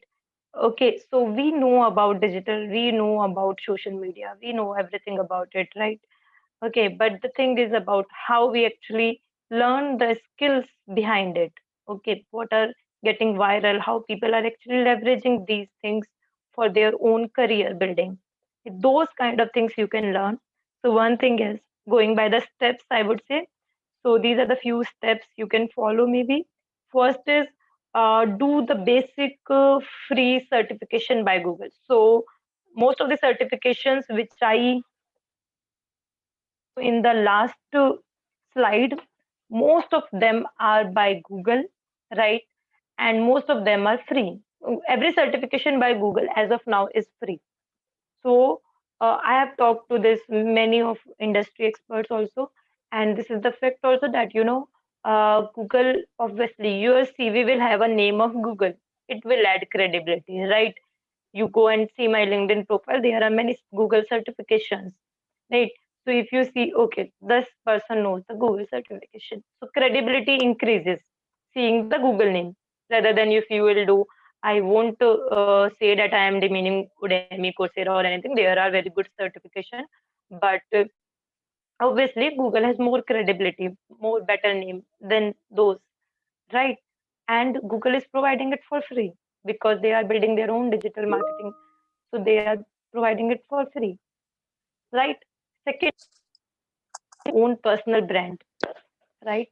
Okay, so we know about digital, we know about social media, we know everything about it, right? Okay, but the thing is about how we actually learn the skills behind it. Okay, what are getting viral, how people are actually leveraging these things for their own career building. Those kind of things you can learn. So one thing is going by the steps, I would say. So these are the few steps you can follow maybe. First is do the basic free certification by Google. So most of the certifications which I in the last slide, most of them are by Google, right? And most of them are free. Every certification by Google as of now is free. So I have talked to this many of industry experts also, and this is the fact also that Google, obviously your CV will have a name of Google. It will add credibility, right? You go and see my LinkedIn profile, there are many Google certifications, right? So if you see, okay, this person knows the Google certification, so credibility increases seeing the Google name, rather than if you will do, I won't say that I am demeaning Udemy, Coursera, or anything. There are very good certification, but obviously Google has more credibility, more better name than those, right? And Google is providing it for free because they are building their own digital marketing, so they are providing it for free, right? Second, own personal brand, right?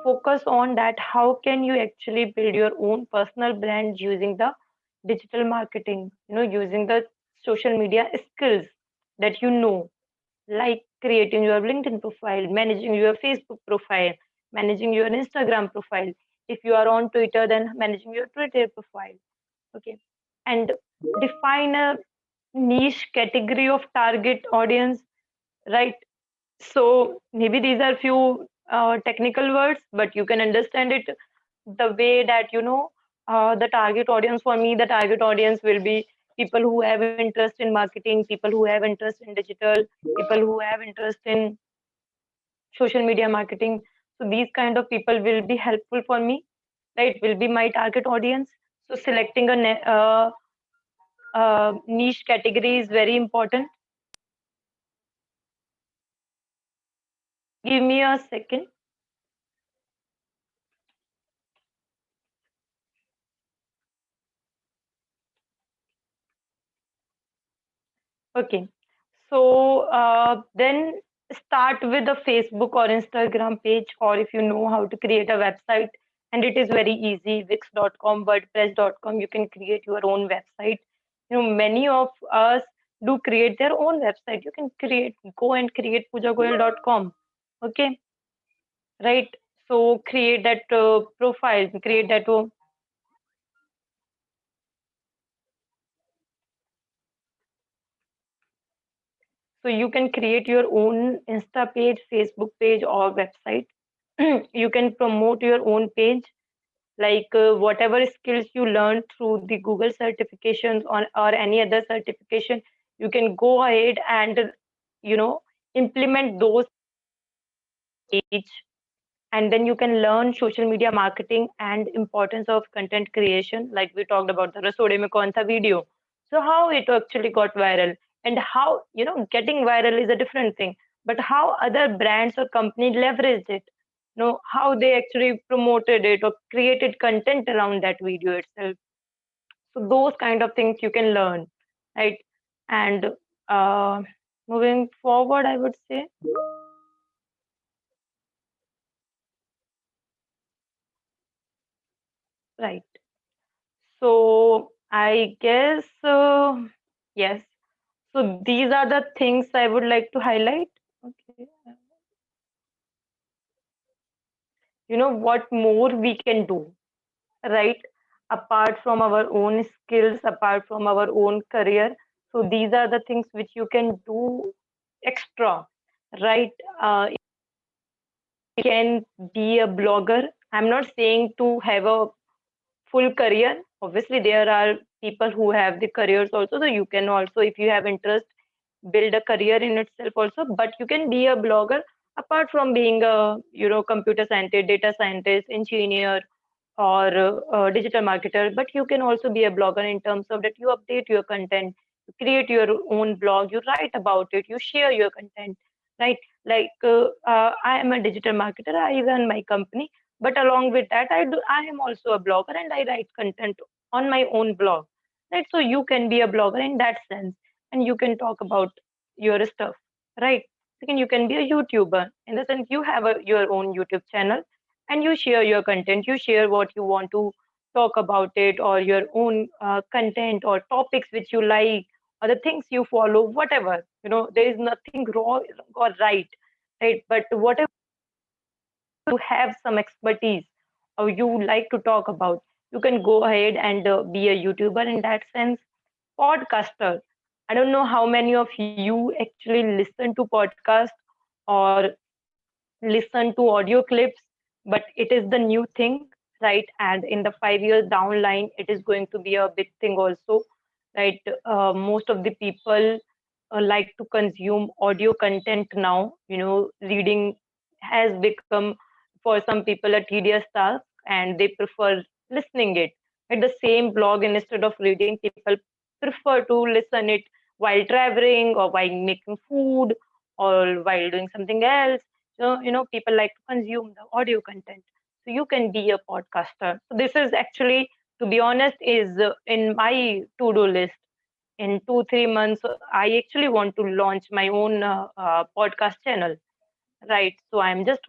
Focus on that. How can you actually build your own personal brand using the digital marketing, using the social media skills that like creating your LinkedIn profile, managing your Facebook profile, managing your Instagram profile. If you are on Twitter, then managing your Twitter profile. Okay. And define a niche category of target audience, right? So maybe these are few technical words, but you can understand it the way that the target audience, for me, the target audience will be people who have interest in marketing, people who have interest in digital, people who have interest in social media marketing. So these kind of people will be helpful for me, right? Will be my target audience. So selecting a niche category is very important. Give me a second. Okay. So then start with a Facebook or Instagram page, or if you know how to create a website, and it is very easy, wix.com, wordpress.com, you can create your own website. Many of us do create their own website. You can go and create pujagoyal.com. Okay, right? So create that profile, create that. So you can create your own Insta page, Facebook page, or website. You can promote your own page, like whatever skills you learn through the Google certifications or any other certification. You can go ahead and implement those page, and then you can learn social media marketing and importance of content creation, like we talked about the rasode mein kaun tha video. So how it actually got viral, and how getting viral is a different thing, but how other brands or companies leveraged it, how they actually promoted it or created content around that video itself. So those kind of things you can learn, right? And uh, moving forward, I would say, right. So I guess, yes. So these are the things I would like to highlight. Okay. What more we can do, right? Apart from our own skills, apart from our own career. So these are the things which you can do extra, right? You can be a blogger. I'm not saying to have a full career. Obviously, there are people who have the careers also. So you can also, if you have interest, build a career in itself also. But you can be a blogger apart from being a computer scientist, data scientist, engineer, or digital marketer. But you can also be a blogger in terms of that you update your content, you create your own blog, you write about it, you share your content, right? Like I am a digital marketer, I run my company, but along with that, I am also a blogger and I write content on my own blog, right? So you can be a blogger in that sense, and you can talk about your stuff, right? Second, you can be a YouTuber in the sense you have your own YouTube channel, and you share your content, you share what you want to talk about it, or your own content or topics which you like, or the things you follow, whatever. There is nothing wrong or right, but whatever you have some expertise or you like to talk about, you can go ahead and be a YouTuber in that sense. Podcaster, I don't know how many of you actually listen to podcast or listen to audio clips, but it is the new thing, right? And in the 5 years down line, it is going to be a big thing also, right? Most of the people like to consume audio content now. Reading has become for some people a tedious task, and they prefer listening it. At the same blog, instead of reading, people prefer to listen it while traveling or while making food or while doing something else. So, people like to consume the audio content. So you can be a podcaster. So this is actually, to be honest, is in my to-do list. In 2-3 months, I actually want to launch my own podcast channel, right? So I'm just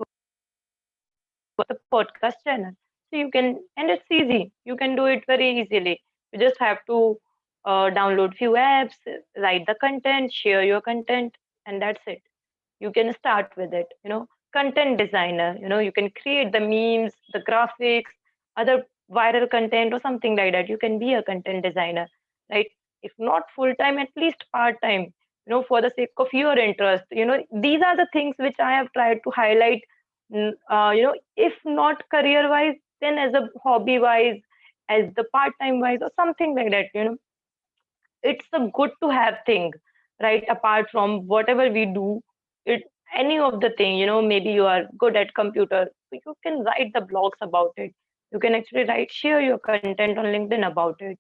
the podcast channel. So you can, and it's easy. You can do it very easily. You just have to download few apps, write the content, share your content, and that's it. You can start with it. Content designer, you can create the memes, the graphics, other viral content or something like that. You can be a content designer, right? If not full time, at least part time, for the sake of your interest. These are the things which I have tried to highlight. If not career wise, then as a hobby wise, as the part time wise or something like that. It's a good to have thing, right? Apart from whatever we do, it any of the thing, maybe you are good at computer, so you can write the blogs about it. You can actually share your content on LinkedIn about it,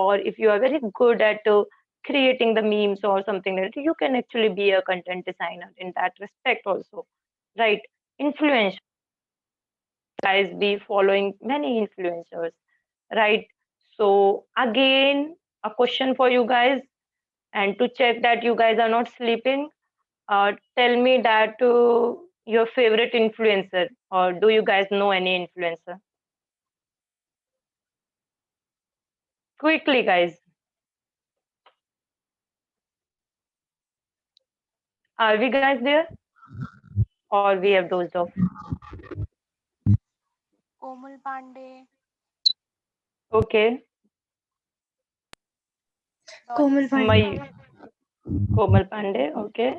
or if you are very good at creating the memes or something like that, you can actually be a content designer in that respect also, right? Influence, guys, be following many influencers, right? So again, a question for you guys, and to check that you guys are not sleeping, tell me that your favorite influencer, or do you guys know any influencer? Quickly, guys. Are we guys there, or we have dozed off? Komal Pandey, Okay, Komal Dolly Pandey. my Singh, Komal Pandey. Okay,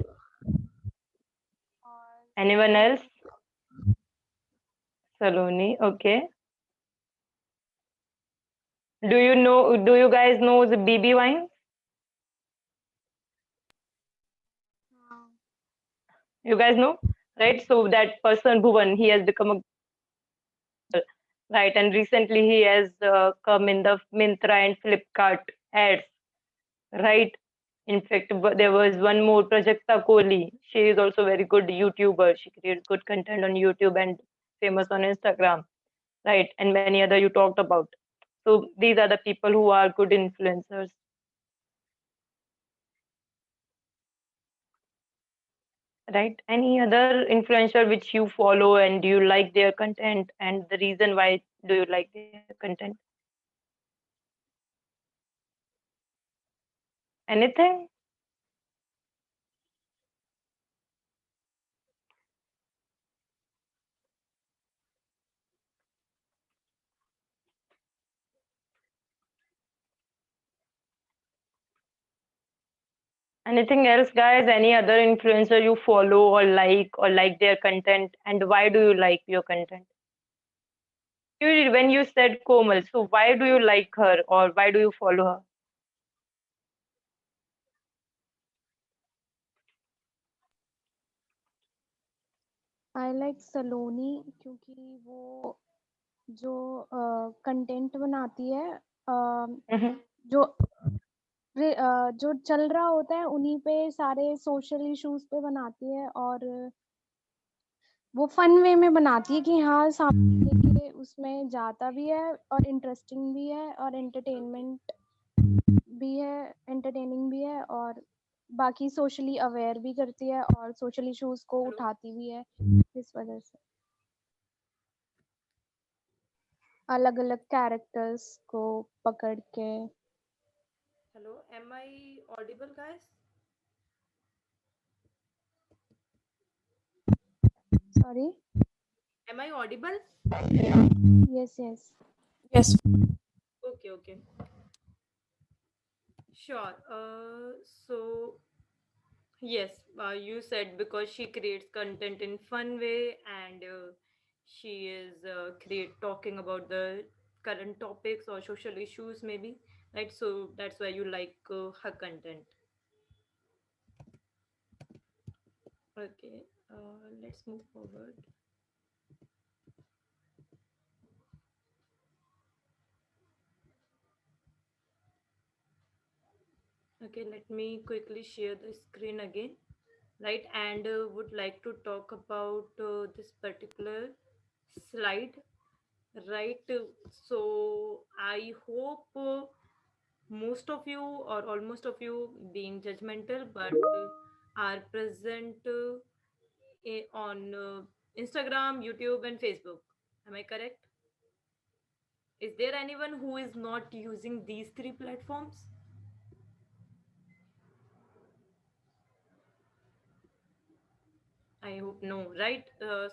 or anyone else? Saloni. Saloni. Okay. Do you know? Do you guys know the BB Wine? You guys know, right? So that person Bhuvan, he has become a right, and recently he has come in the Mintra and Flipkart ads, right? In fact, there was one more, Prajakta Kohli. She is also very good YouTuber. She creates good content on YouTube and famous on Instagram, right? And many other you talked about. So these are the people who are good influencers, right? Any other influencer which you follow and do you like their content, and the reason why do you like their content? Anything? Anything else, guys? Any other influencer you follow or like their content, and why do you like your content? When you said Komal, so why do you like her or why do you follow her? I like Saloni क्योंकि वो जो content बनाती है Mm-hmm. जो जो चल रहा होता है उन्हीं पे सारे सोशल इश्यूज पे बनाती है और वो फन वे में बनाती है कि हाँ सामने के उसमें जाता भी है और इंटरेस्टिंग भी है और एंटरटेनमेंट भी है एंटरटेनिंग भी है और बाकी सोशली अवेयर भी करती है और सोशल इश्यूज को Hello. उठाती भी है इस वजह से अलग अलग कैरेक्टर्स को पकड़ के Hello. Am I audible, guys? Sorry Am I audible? Yes yes Yes. Okay, okay. Sure. So yes, you said because she creates content in fun way, and she is create talking about the current topics or social issues maybe, right? So that's why you like her content. Okay. Let's move forward. Okay, let me quickly share the screen again, right? And would like to talk about this particular slide, right? So I hope most of you or almost of you being judgmental, but are present on Instagram, YouTube, and Facebook. Am I correct? Is there anyone who is not using these three platforms? I hope no, right?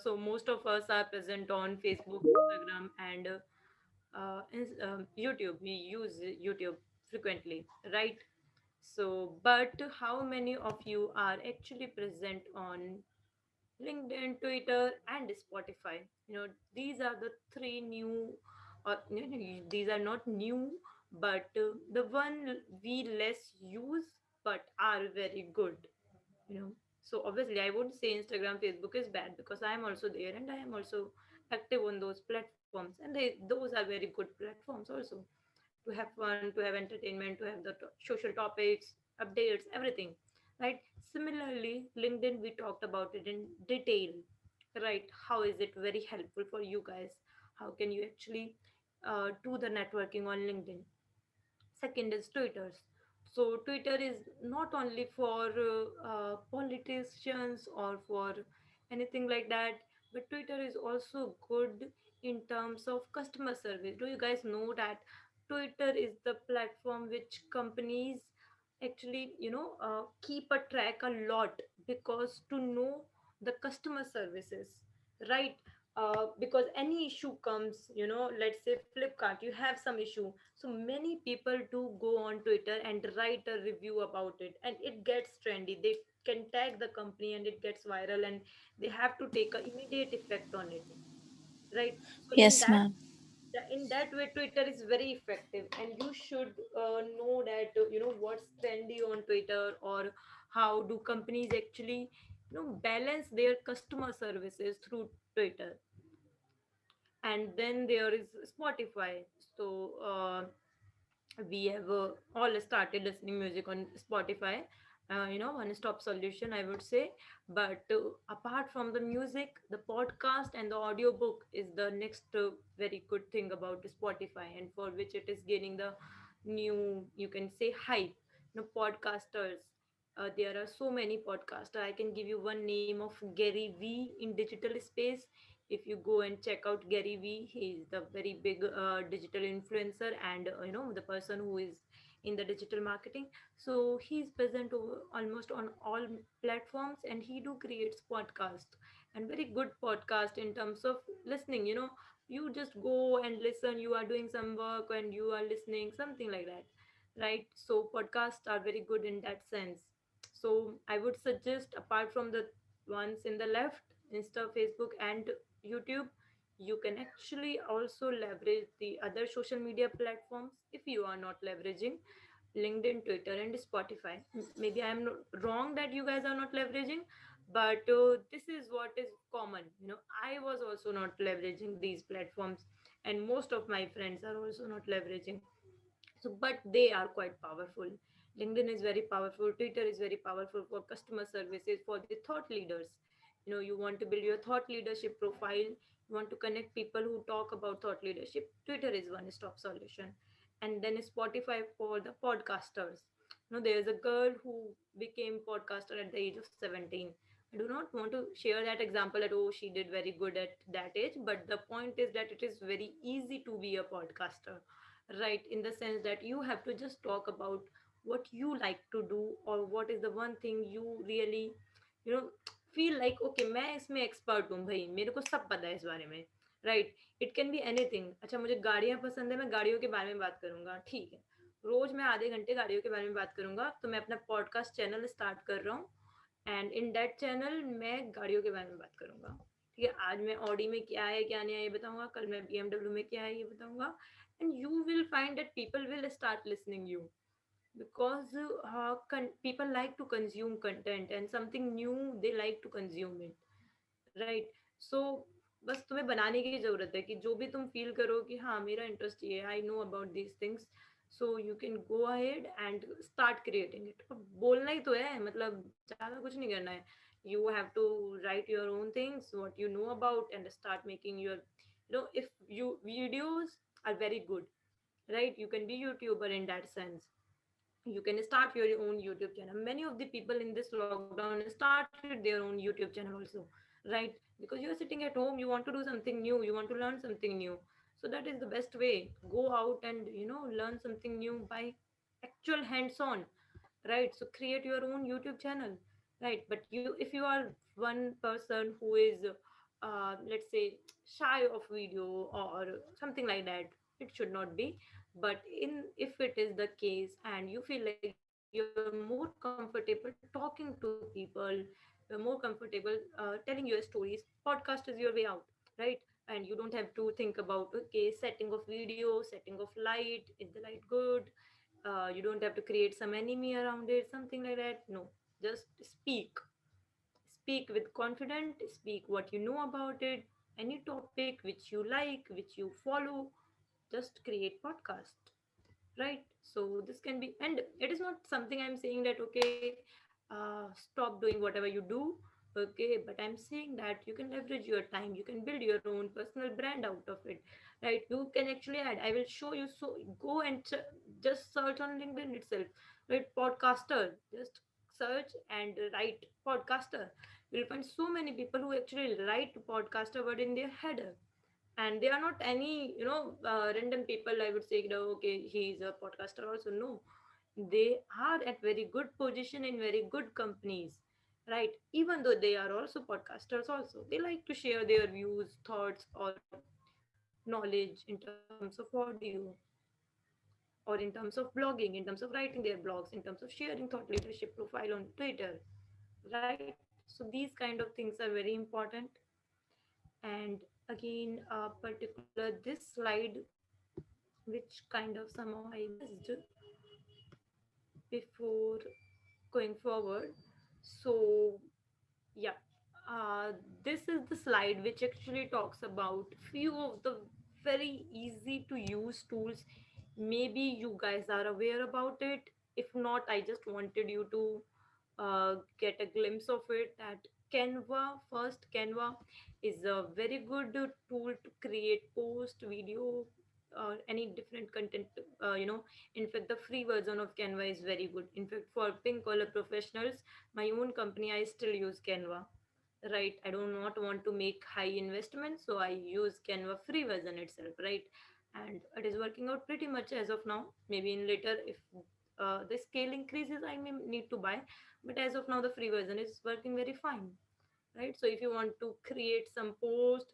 So most of us are present on Facebook, Instagram, and YouTube. We use YouTube frequently, right? So, but how many of you are actually present on LinkedIn, Twitter, and Spotify? These are the three new, or these are not new, but the one we less use but are very good. you know so obviously I won't say Instagram, Facebook is bad, because I am also there and I am also active on those platforms, and those are very good platforms also. to have fun, to have entertainment, to have the social topics, updates, everything, right? Similarly, LinkedIn, we talked about it in detail, right? How is it very helpful for you guys? How can you actually do the networking on LinkedIn? Second is Twitter. So Twitter is not only for politicians or for anything like that, but Twitter is also good in terms of customer service. Do you guys know that Twitter is the platform which companies actually, keep a track a lot, because to know the customer services, right? Because any issue comes, let's say Flipkart, you have some issue, so many people do go on Twitter and write a review about it, and it gets trendy. They can tag the company and it gets viral, and they have to take a immediate effect on it, right? So Yes, ma'am. in that way, Twitter is very effective, and you should know that what's trendy on Twitter, or how do companies actually balance their customer services through Twitter. And then there is Spotify. So we have all started listening music on Spotify. One stop solution, I would say. But apart from the music, the podcast and the audiobook is the next very good thing about Spotify, and for which it is gaining the new, you can say, hype. Podcasters, there are so many podcasters. I can give you one name of Gary V in digital space. If you go and check out Gary V, he is the very big digital influencer, and the person who is in the digital marketing. So he's present almost on all platforms, and he do creates podcast, and very good podcast in terms of listening. You just go and listen, you are doing some work and you are listening, something like that, right? So podcasts are very good in that sense. So I would suggest, apart from the ones in the left, Insta, Facebook, and YouTube, you can actually also leverage the other social media platforms if you are not leveraging LinkedIn, Twitter, and Spotify. Maybe I am wrong that you guys are not leveraging, but this is what is common. I was also not leveraging these platforms, and most of my friends are also not leveraging. So, but they are quite powerful. LinkedIn is very powerful, Twitter is very powerful for customer services, for the thought leaders. You want to build your thought leadership profile, you want to connect people who talk about thought leadership, Twitter is one stop solution. And then Spotify for the podcasters. There's a girl who became podcaster at the age of 17. I do not want to share that example that, oh, she did very good at that age, but the point is that it is very easy to be a podcaster, right? In the sense that you have to just talk about what you like to do, or what is the one thing you really you know feel like, okay, मैं इसमें expert हूँ भाई, मेरे को सब पता है इस बारे में, right? It can be anything. अच्छा, मुझे गाड़ियाँ पसंद है, मैं गाड़ियों के बारे में बात करूंगा, ठीक है, रोज मैं आधे घंटे गाड़ियों के बारे में बात करूंगा, तो मैं अपना पॉडकास्ट चैनल स्टार्ट कर रहा हूँ, एंड इन दैट चैनल मैं गाड़ियों के बारे में बात करूंगा. ठीक है, आज मैं ऑडी में क्या है क्या नहीं है ये बताऊंगा, कल मैं BMW में क्या है ये बताऊंगा, and you will find that people will start listening you, because people like to consume content, and something new they like to consume it, right? So बस तुम्हें बनाने की जरूरत है कि जो भी तुम फील करो कि हाँ मेरा इंटरेस्ट ये है, I know about these things, so you can go ahead and start creating it. अब बोलना ही तो है, मतलब ज्यादा कुछ नहीं करना है. You have to write your own things, what you know about, and start making your, if you videos are very good, right? You can be YouTuber in that sense. You can start your own YouTube channel. Many of the people in this lockdown started their own YouTube channel also, right? Because you are sitting at home, you want to do something new, you want to learn something new. So that is the best way. Go out and learn something new by actual hands on, right? So create your own YouTube channel, right? But if you are one person who is let's say shy of video or something like that, it should not be. But in if it is the case and you feel like you're more comfortable talking to people, you're more comfortable telling your stories, podcast is your way out, right? And you don't have to think about, okay, setting of video, setting of light, is the light good, you don't have to create some enemy around it, something like that. No, just speak with confidence, speak what you know about it, any topic which you like, which you follow, just create podcast. right? So this can be, and it is not something I'm saying that okay, stop doing whatever you do, okay, but I'm saying that you can leverage your time, you can build your own personal brand out of it, right? You can actually add, I will show you. So go and just search on LinkedIn itself, right? Podcaster, just search and write podcaster. You'll find so many people who actually write podcaster word in their header, and they are not any random people. I would say, okay, he's a podcaster also. No, they are at very good position in very good companies, right? Even though they are also podcasters also, they like to share their views, thoughts, or knowledge in terms of audio, or in terms of blogging, in terms of writing their blogs, in terms of sharing thought leadership profile on Twitter, right? So these kind of things are very important. And again, particular this slide, which kind of somehow I missed before going forward. So yeah, this is the slide which actually talks about few of the very easy to use tools. Maybe you guys are aware about it. If not, I just wanted you to get a glimpse of it. That Canva is a very good tool to create post, video, or any different content. In fact, the free version of Canva is very good. In fact, for pink collar professionals, my own company, I still use Canva, right? I do not want to make high investment, so I use Canva free version itself, right? And it is working out pretty much as of now. Maybe in later, if the scale increases, I may need to buy, but as of now the free version is working very fine, right? So if you want to create some post,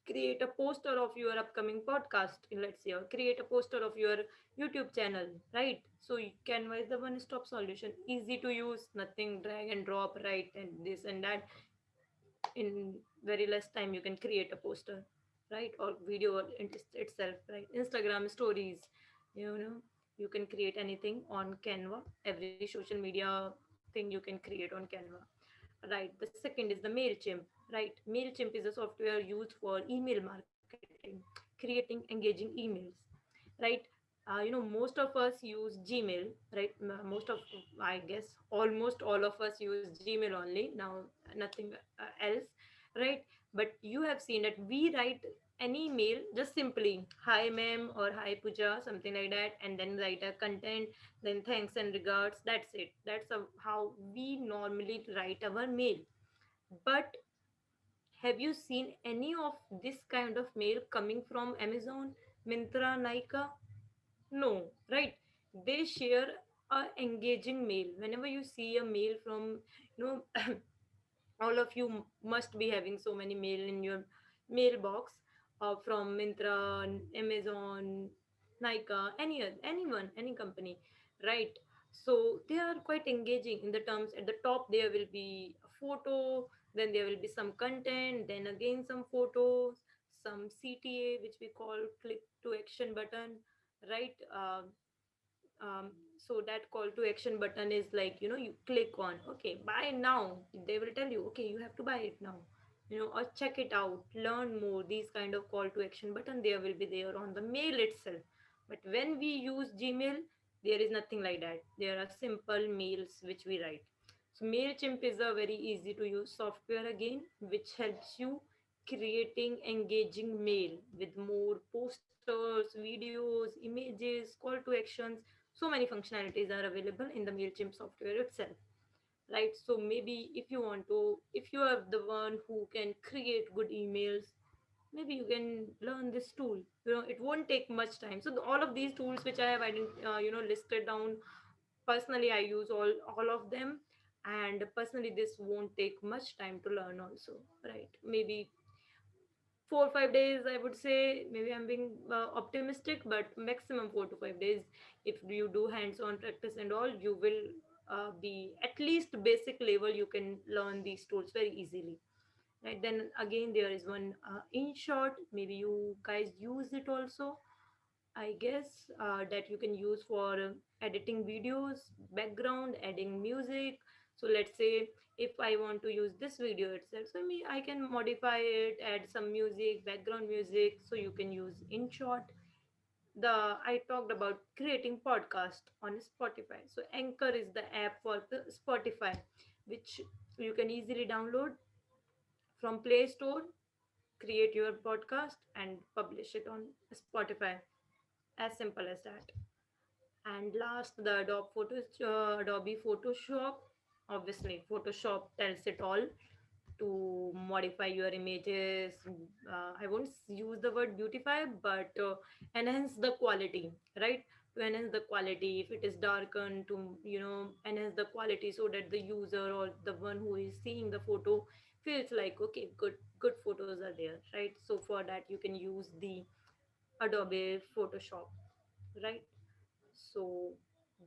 create a poster of your upcoming podcast, let's say, or create a poster of your YouTube channel, right? So Canva is the one stop solution, easy to use, nothing drag and drop, right? And this and that, in very less time you can create a poster, right? Or video itself, right? Instagram stories, you know, you can create anything on Canva. Every social media thing you can create on Canva, right? The second is the MailChimp, right? MailChimp is a software used for email marketing, creating engaging emails, right? Most of us use Gmail, right? Most of, I guess almost all of us use Gmail only now, nothing else, right? But you have seen that we write any mail just simply hi ma'am or hi Puja, something like that, and then write a content, then thanks and regards, that's it. That's how we normally write our mail. But have you seen any of this kind of mail coming from Amazon, Mintra, Nika? No, right? They share a engaging mail. Whenever you see a mail from, you know, all of you must be having so many mail in your mailbox, from Mintra, Amazon, Nika, anyone, any company, right? So they are quite engaging in the terms. At the top there will be a photo, then there will be some content, then again some photos, some CTA, which we call click to action button, right? So that call to action button is like, you click on, okay, buy now. They will tell you, okay, you have to buy it now, or check it out, learn more. These kind of call to action button, there will be there on the mail itself. But when we use Gmail, there is nothing like that. There are simple mails which we write. So MailChimp is a very easy to use software again, which helps you creating engaging mail with more posters, videos, images, call to actions. So many functionalities are available in the MailChimp software itself, right? So maybe if you want to, if you are the one who can create good emails, maybe you can learn this tool. It won't take much time. So all of these tools which I have listed down, personally I use all of them. And personally this won't take much time to learn also, right? Maybe 4 or 5 days, I would say. Maybe I'm being optimistic, but maximum 4 to 5 days. If you do hands-on practice and all, you will be at least basic level. You can learn these tools very easily, right? Then again, there is one in short. Maybe you guys use it also, I guess, that you can use for editing videos, background, adding music. So let's say if I want to use this video itself, so me I can modify it, add some music, background music. So you can use InShot. the I talked about creating podcast on Spotify. So Anchor is the app for the Spotify, which you can easily download from Play Store, create your podcast and publish it on Spotify. As simple as that. And last, the Adobe Photoshop. Obviously, Photoshop tells it all to modify your images. I won't use the word beautify, but enhance the quality, right? To enhance the quality, if it is darkened, to enhance the quality so that the user or the one who is seeing the photo feels like okay, good photos are there, right? So for that, you can use the Adobe Photoshop, right? So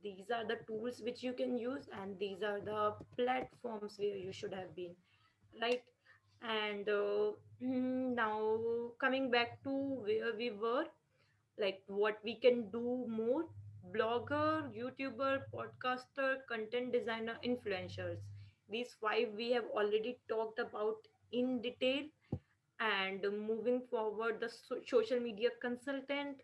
these are the tools which you can use, and these are the platforms where you should have been, right? And now coming back to where we were, like what we can do more: blogger, YouTuber, podcaster, content designer, influencers. These five we have already talked about in detail. And moving forward, the social media consultant,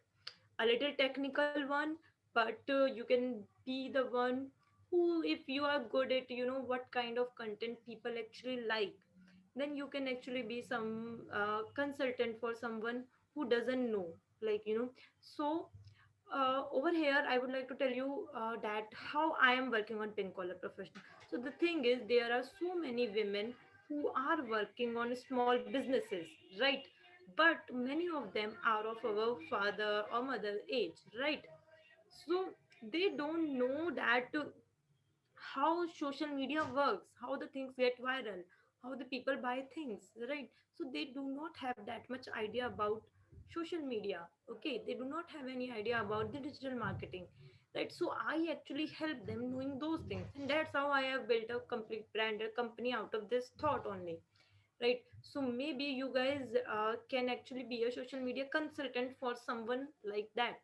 a little technical one, but you can be the one who, if you are good at what kind of content people actually like, then you can actually be some consultant for someone who doesn't know, like so over here I would like to tell you that how I am working on pink collar professional. So the thing is, there are so many women who are working on small businesses, right? But many of them are of our father or mother age, right? So they don't know that how social media works, how the things get viral, how the people buy things, right? So they do not have that much idea about social media. Okay, they do not have any idea about the digital marketing, right? So I actually help them knowing those things, and that's how I have built a complete brand, a company out of this thought only, right? So maybe you guys can actually be a social media consultant for someone like that,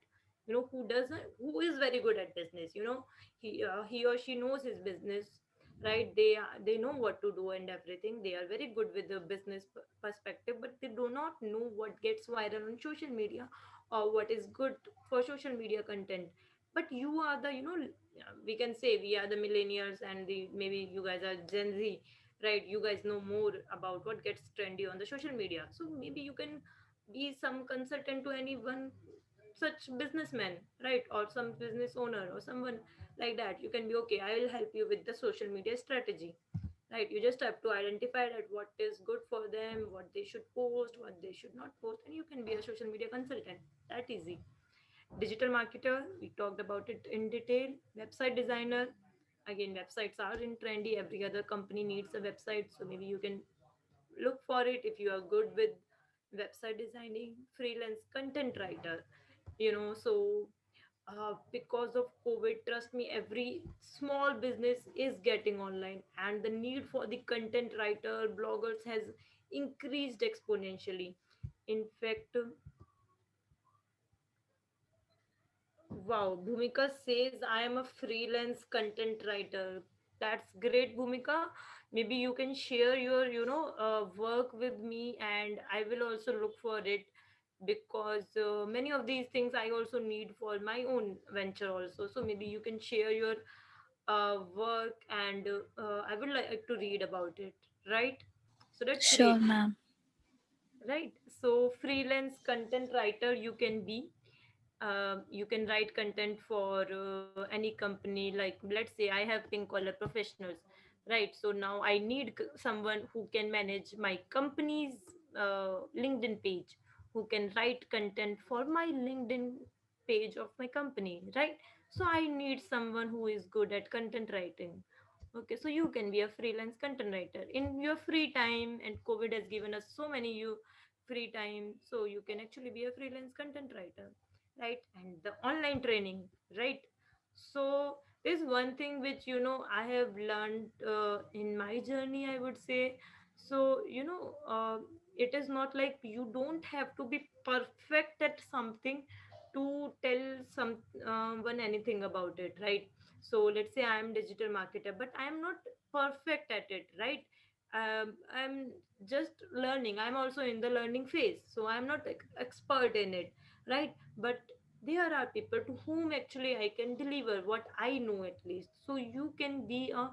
who is very good at business. He or she knows his business, right? They know what to do and everything. They are very good with the business perspective, but they do not know what gets viral on social media or what is good for social media content. But you are the, we can say we are the millennials, and the maybe you guys are Gen Z, right? You guys know more about what gets trendy on the social media. So maybe you can be some consultant to anyone, such businessman, right? Or some business owner or someone like that. You can be okay, I will help you with the social media strategy, right? You just have to identify that what is good for them, what they should post, what they should not post, and you can be a social media consultant. That easy. Digital marketer, we talked about it in detail. Website designer, again, websites are in trendy. Every other company needs a website, so maybe you can look for it if you are good with website designing. Freelance content writer, so because of COVID, trust me, every small business is getting online, and the need for the content writer, bloggers has increased exponentially. In fact, wow, Bhumika says I am a freelance content writer. That's great, Bhumika. Maybe you can share your, work with me, and I will also look for it, because many of these things I also need for my own venture also. So maybe you can share your work, and I would like to read about it, right? So that's Sure, great, ma'am. right? So freelance content writer you can be. You can write content for any company. Like, let's say I have pink collar professionals, right? So now I need someone who can manage my company's LinkedIn page, who can write content for my LinkedIn page of my company, right? So I need someone who is good at content writing. Okay, so you can be a freelance content writer in your free time, and COVID has given us so many you free time, so you can actually be a freelance content writer, right? And the online training, right? So there's one thing which I have learned in my journey, I would say. So it is not like you don't have to be perfect at something to tell someone anything about it, right? So let's say I am digital marketer, but I am not perfect at it, right? I'm just learning. I'm also in the learning phase, so I'm not expert in it, right? But there are people to whom actually I can deliver what I know at least. So you can be a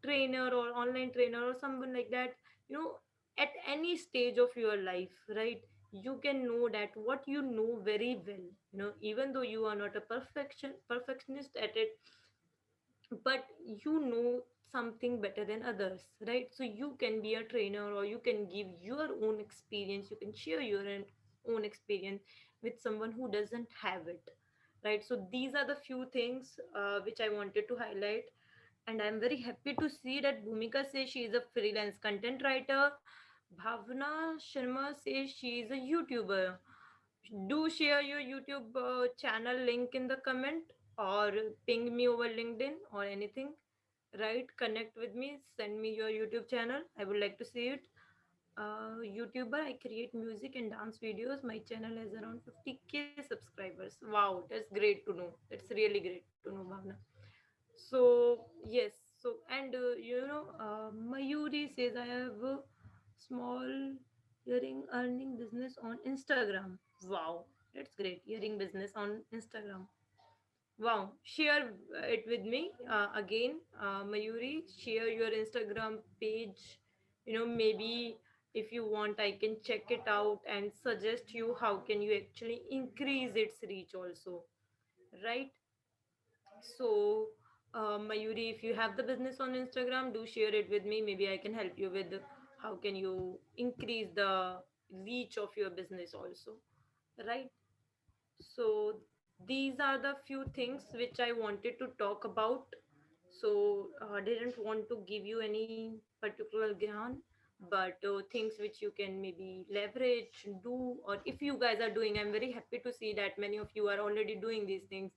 trainer or online trainer or someone like that, you know, at any stage of your life, right? You can know that what you know very well, you know, even though you are not a perfectionist at it, but you know something better than others, right? So you can be a trainer or you can give your own experience, you can share your own experience with someone who doesn't have it, right? So these are the few things which I wanted to highlight. And I'm very happy to see that Bhumika says she is a freelance content writer. Bhavna Sharma says she is a YouTuber. Do share your YouTube channel link in the comment, or ping me over LinkedIn or anything, right? Connect with me, send me your YouTube channel, I would like to see it. YouTuber, I create music and dance videos. My channel has around 50K subscribers. Wow, that's great to know. That's really great to know, Bhavna. So yes, so and Mayuri says I have a small earring earning business on Instagram. Wow, that's great. Earring business on Instagram. Wow, share it with me again, Mayuri. Share your Instagram page. You know, maybe if you want, I can check it out and suggest you how can you actually increase its reach also, right? So, Mayuri, if you have the business on Instagram, do share it with me. Maybe I can help you with how can you increase the reach of your business also, right? So these are the few things which I wanted to talk about. So didn't want to give you any particular gyan, but things which you can maybe leverage, do, or if you guys are doing, I'm very happy to see that many of you are already doing these things.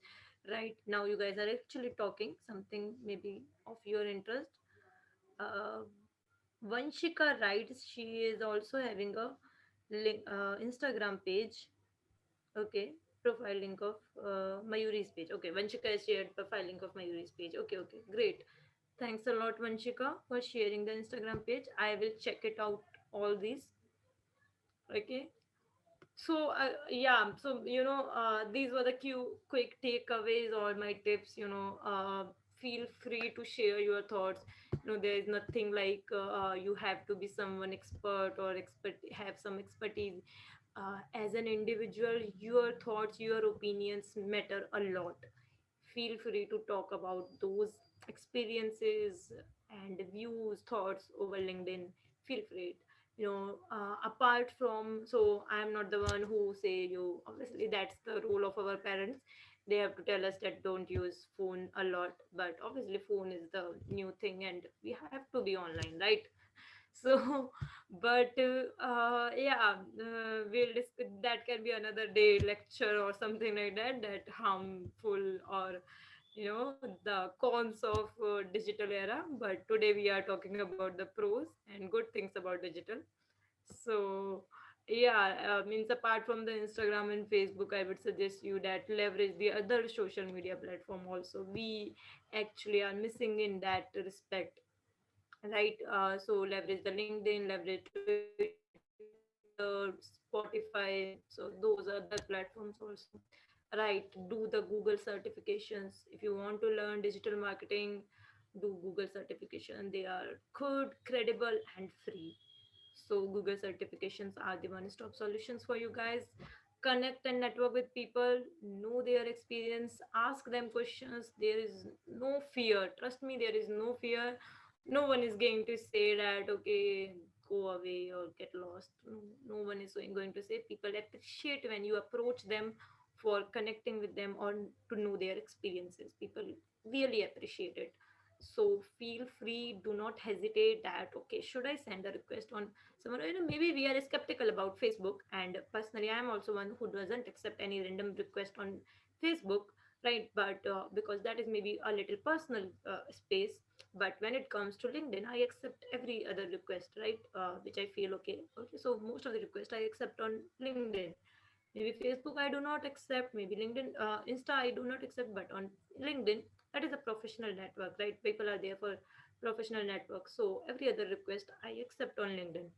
Right now, you guys are actually talking something maybe of your interest. Uh, Vanshika writes she is also having a Instagram page. Okay, profile link of Mayuri's page. Okay, Vanshika has shared profile link of Mayuri's page. Okay, okay, great. Thanks a lot, Vanshika, for sharing the Instagram page. I will check it out. All these. Okay. So yeah, so these were the quick takeaways or my tips. Feel free to share your thoughts. There is nothing like you have to be someone expert or have some expertise. As an individual, your thoughts, your opinions matter a lot. Feel free to talk about those experiences and views, thoughts over LinkedIn. Feel free. Apart from, so I'm not the one who say you, obviously that's the role of our parents. They have to tell us that don't use phone a lot, but obviously phone is the new thing and we have to be online, right? So but yeah, that can be another day lecture or something like that, that harmful or the cons of digital era. But today we are talking about the pros and good things about digital. So yeah, means apart from the Instagram and Facebook, I would suggest you that leverage the other social media platform also. We actually are missing in that respect, right? So leverage the LinkedIn, leverage Twitter, Spotify. So those are the platforms also, right? Do the Google certifications if you want to learn digital marketing. Do Google certification, they are good, credible, and free. So Google certifications are the one-stop solutions for you guys. Connect and network with people, know their experience, ask them questions. There is no fear. Trust me, there is no fear. No one is going to say that, okay, go away or get lost. No, no one is going to say. People appreciate when you approach them for connecting with them or to know their experiences. People really appreciate it. So feel free, do not hesitate that, okay, should I send a request on someone? Maybe we are skeptical about Facebook, and personally I am also one who doesn't accept any random request on Facebook, right? But because that is maybe a little personal space. But when it comes to LinkedIn, I accept every other request, right? Which I feel okay. Okay, so most of the requests I accept on LinkedIn. Maybe Facebook I do not accept, maybe LinkedIn, Insta I do not accept, but on LinkedIn, that is a professional network, right? People are there for professional network. So every other request I accept on LinkedIn,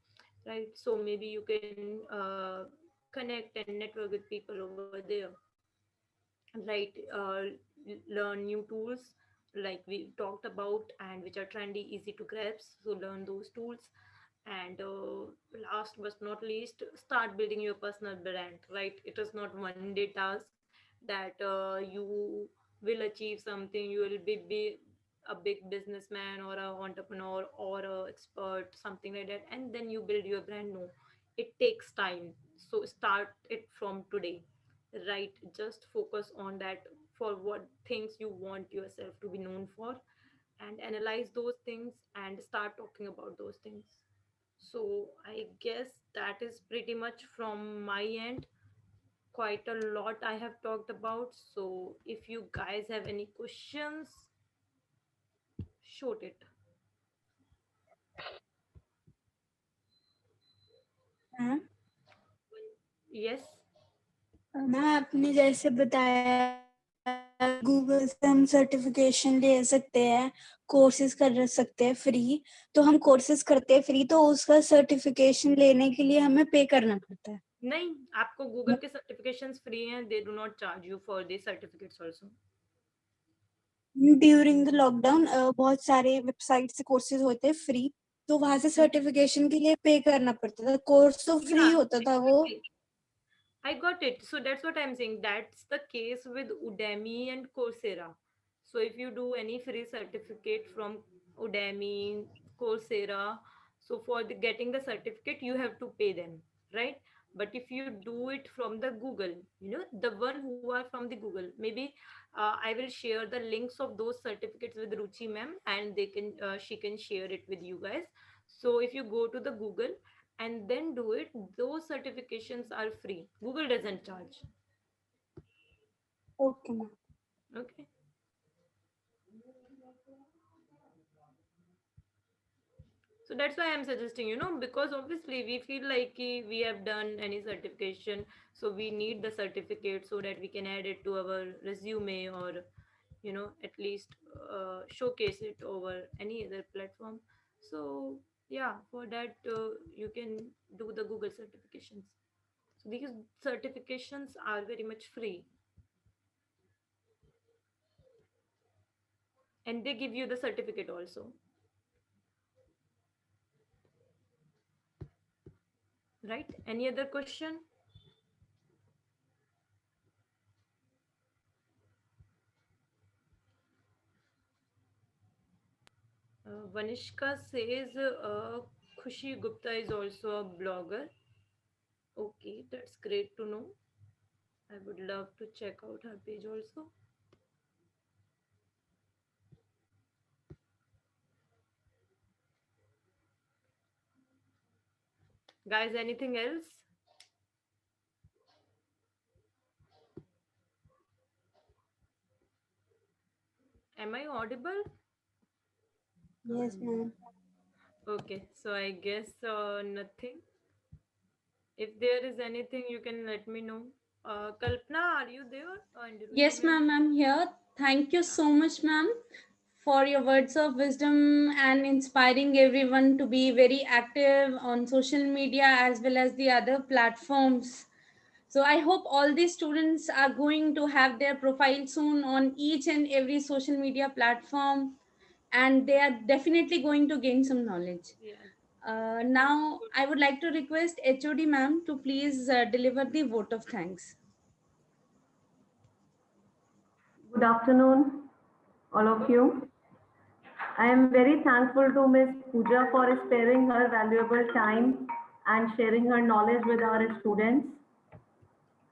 right? So maybe you can connect and network with people over there. right? Learn new tools like we talked about and which are trendy, easy to grasp. So learn those tools. And last but not least, start building your personal brand, right? It is not one day task that you will achieve something, you will be a big businessman or a entrepreneur or a expert, something like that, and then you build your brand. No, it takes time. So start it from today, right? Just focus on that, for what things you want yourself to be known for, and analyze those things and start talking about those things. So I guess that is pretty much from my end. Quite a lot I have talked about. So if you guys have any questions, shoot it. हाँ, Yes. Ma'am आपने जैसे बताया Google से हम certification ले सकते हैं, courses कर सकते हैं फ्री, तो हम कोर्सेज करते हैं फ्री, तो उसका सर्टिफिकेशन लेने के लिए हमें पे करना पड़ता है? नहीं, आपको गूगल के सर्टिफिकेशंस फ्री हैं, they do not charge you for the certificates also. During the lockdown बहुत सारे वेबसाइट से कोर्सेज होते हैं फ्री, तो वहां से सर्टिफिकेशन के लिए पे करना पड़ता था। कोर्स तो फ्री Yeah, होता था वो। exactly. I got it. So that's what I'm saying. That's the case with Udemy and Coursera. So if you do any free certificate from Udemy, Coursera, so for getting the certificate, you have to pay them, right? But if you do it from the Google, the one who are from the Google, maybe I will share the links of those certificates with Ruchi ma'am, and she can share it with you guys. So if you go to the Google and then do it, those certifications are free, Google doesn't charge. Okay ma'am. Okay. So that's why I'm suggesting, because obviously we feel like we have done any certification, so we need the certificate so that we can add it to our resume, or at least showcase it over any other platform. So yeah, for that you can do the Google certifications. So these certifications are very much free, and they give you the certificate also, right? Any other question? Vanishka says Khushi Gupta is also a blogger. Okay, that's great to know. I would love to check out her page also. Guys, anything else? Am I audible? Yes ma'am. Okay, so I guess nothing. If there is anything, you can let me know. Kalpana, are you there? And Ruchi Yes, ma'am? ma'am, I'm here. Thank you so much, ma'am, for your words of wisdom and inspiring everyone to be very active on social media as well as the other platforms. So I hope all these students are going to have their profile soon on each and every social media platform, and they are definitely going to gain some knowledge. Yeah. Now, I would like to request HOD ma'am to please deliver the vote of thanks. Good afternoon, all of you. I am very thankful to Ms. Pooja for sparing her valuable time and sharing her knowledge with our students.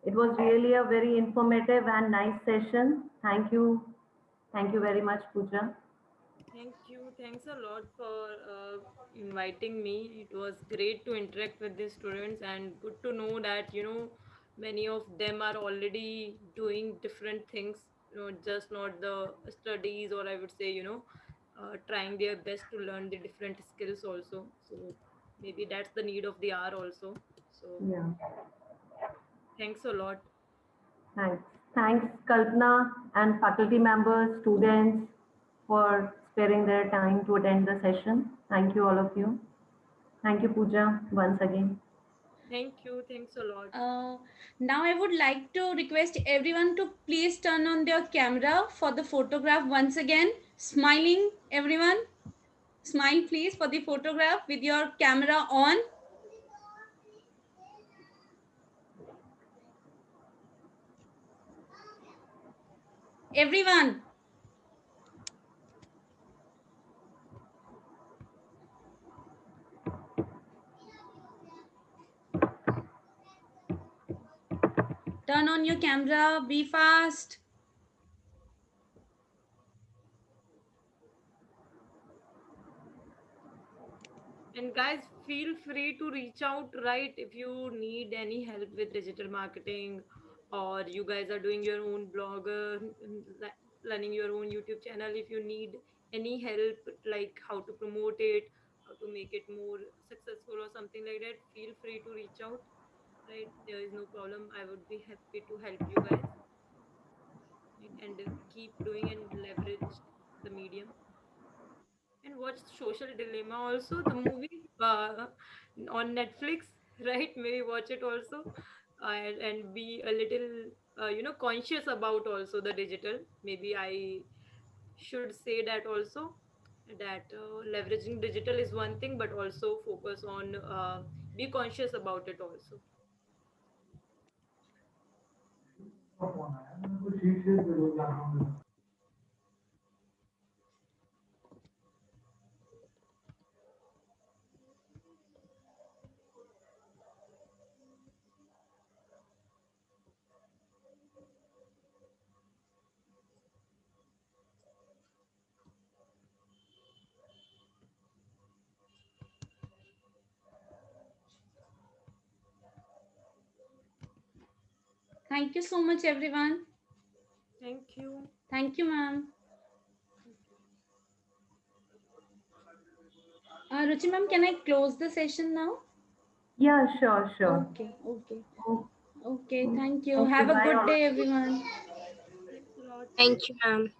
It was really a very informative and nice session. Thank you. Thank you very much, Pooja. Thank you. Thanks a lot for inviting me. It was great to interact with the students, and good to know that many of them are already doing different things. Just not the studies, or I would say trying their best to learn the different skills also. So maybe that's the need of the hour also. So Yeah, thanks a lot. thanks. Thanks, Kalpana and faculty members, students for sparing their time to attend the session. Thank you, all of you. Thank you, Pooja, once again. Thank you. Thanks a lot. Now I would like to request everyone to please turn on their camera for the photograph once again. Smiling, everyone. Smile please for the photograph with your camera on. Everyone. Turn on your camera. Be fast. And guys, feel free to reach out, right? If you need any help with digital marketing, or you guys are doing your own blog, running your own YouTube channel. If you need any help, like how to promote it, how to make it more successful, or something like that, feel free to reach out, right? There is no problem. I would be happy to help you guys, right? And keep doing and leverage the medium. And watch Social Dilemma also, the movie on Netflix, right? Maybe watch it also, and be a little, conscious about also the digital. Maybe I should say that also, that leveraging digital is one thing, but also focus on, be conscious about it also. Thank you so much, everyone. Thank you. Thank you, ma'am. Ruchi ma'am, can I close the session now? Yeah, sure, sure. Okay, okay. Okay, Okay, thank you. okay, Have a bye good all of day, you. everyone. Thanks a lot. Thank you, ma'am.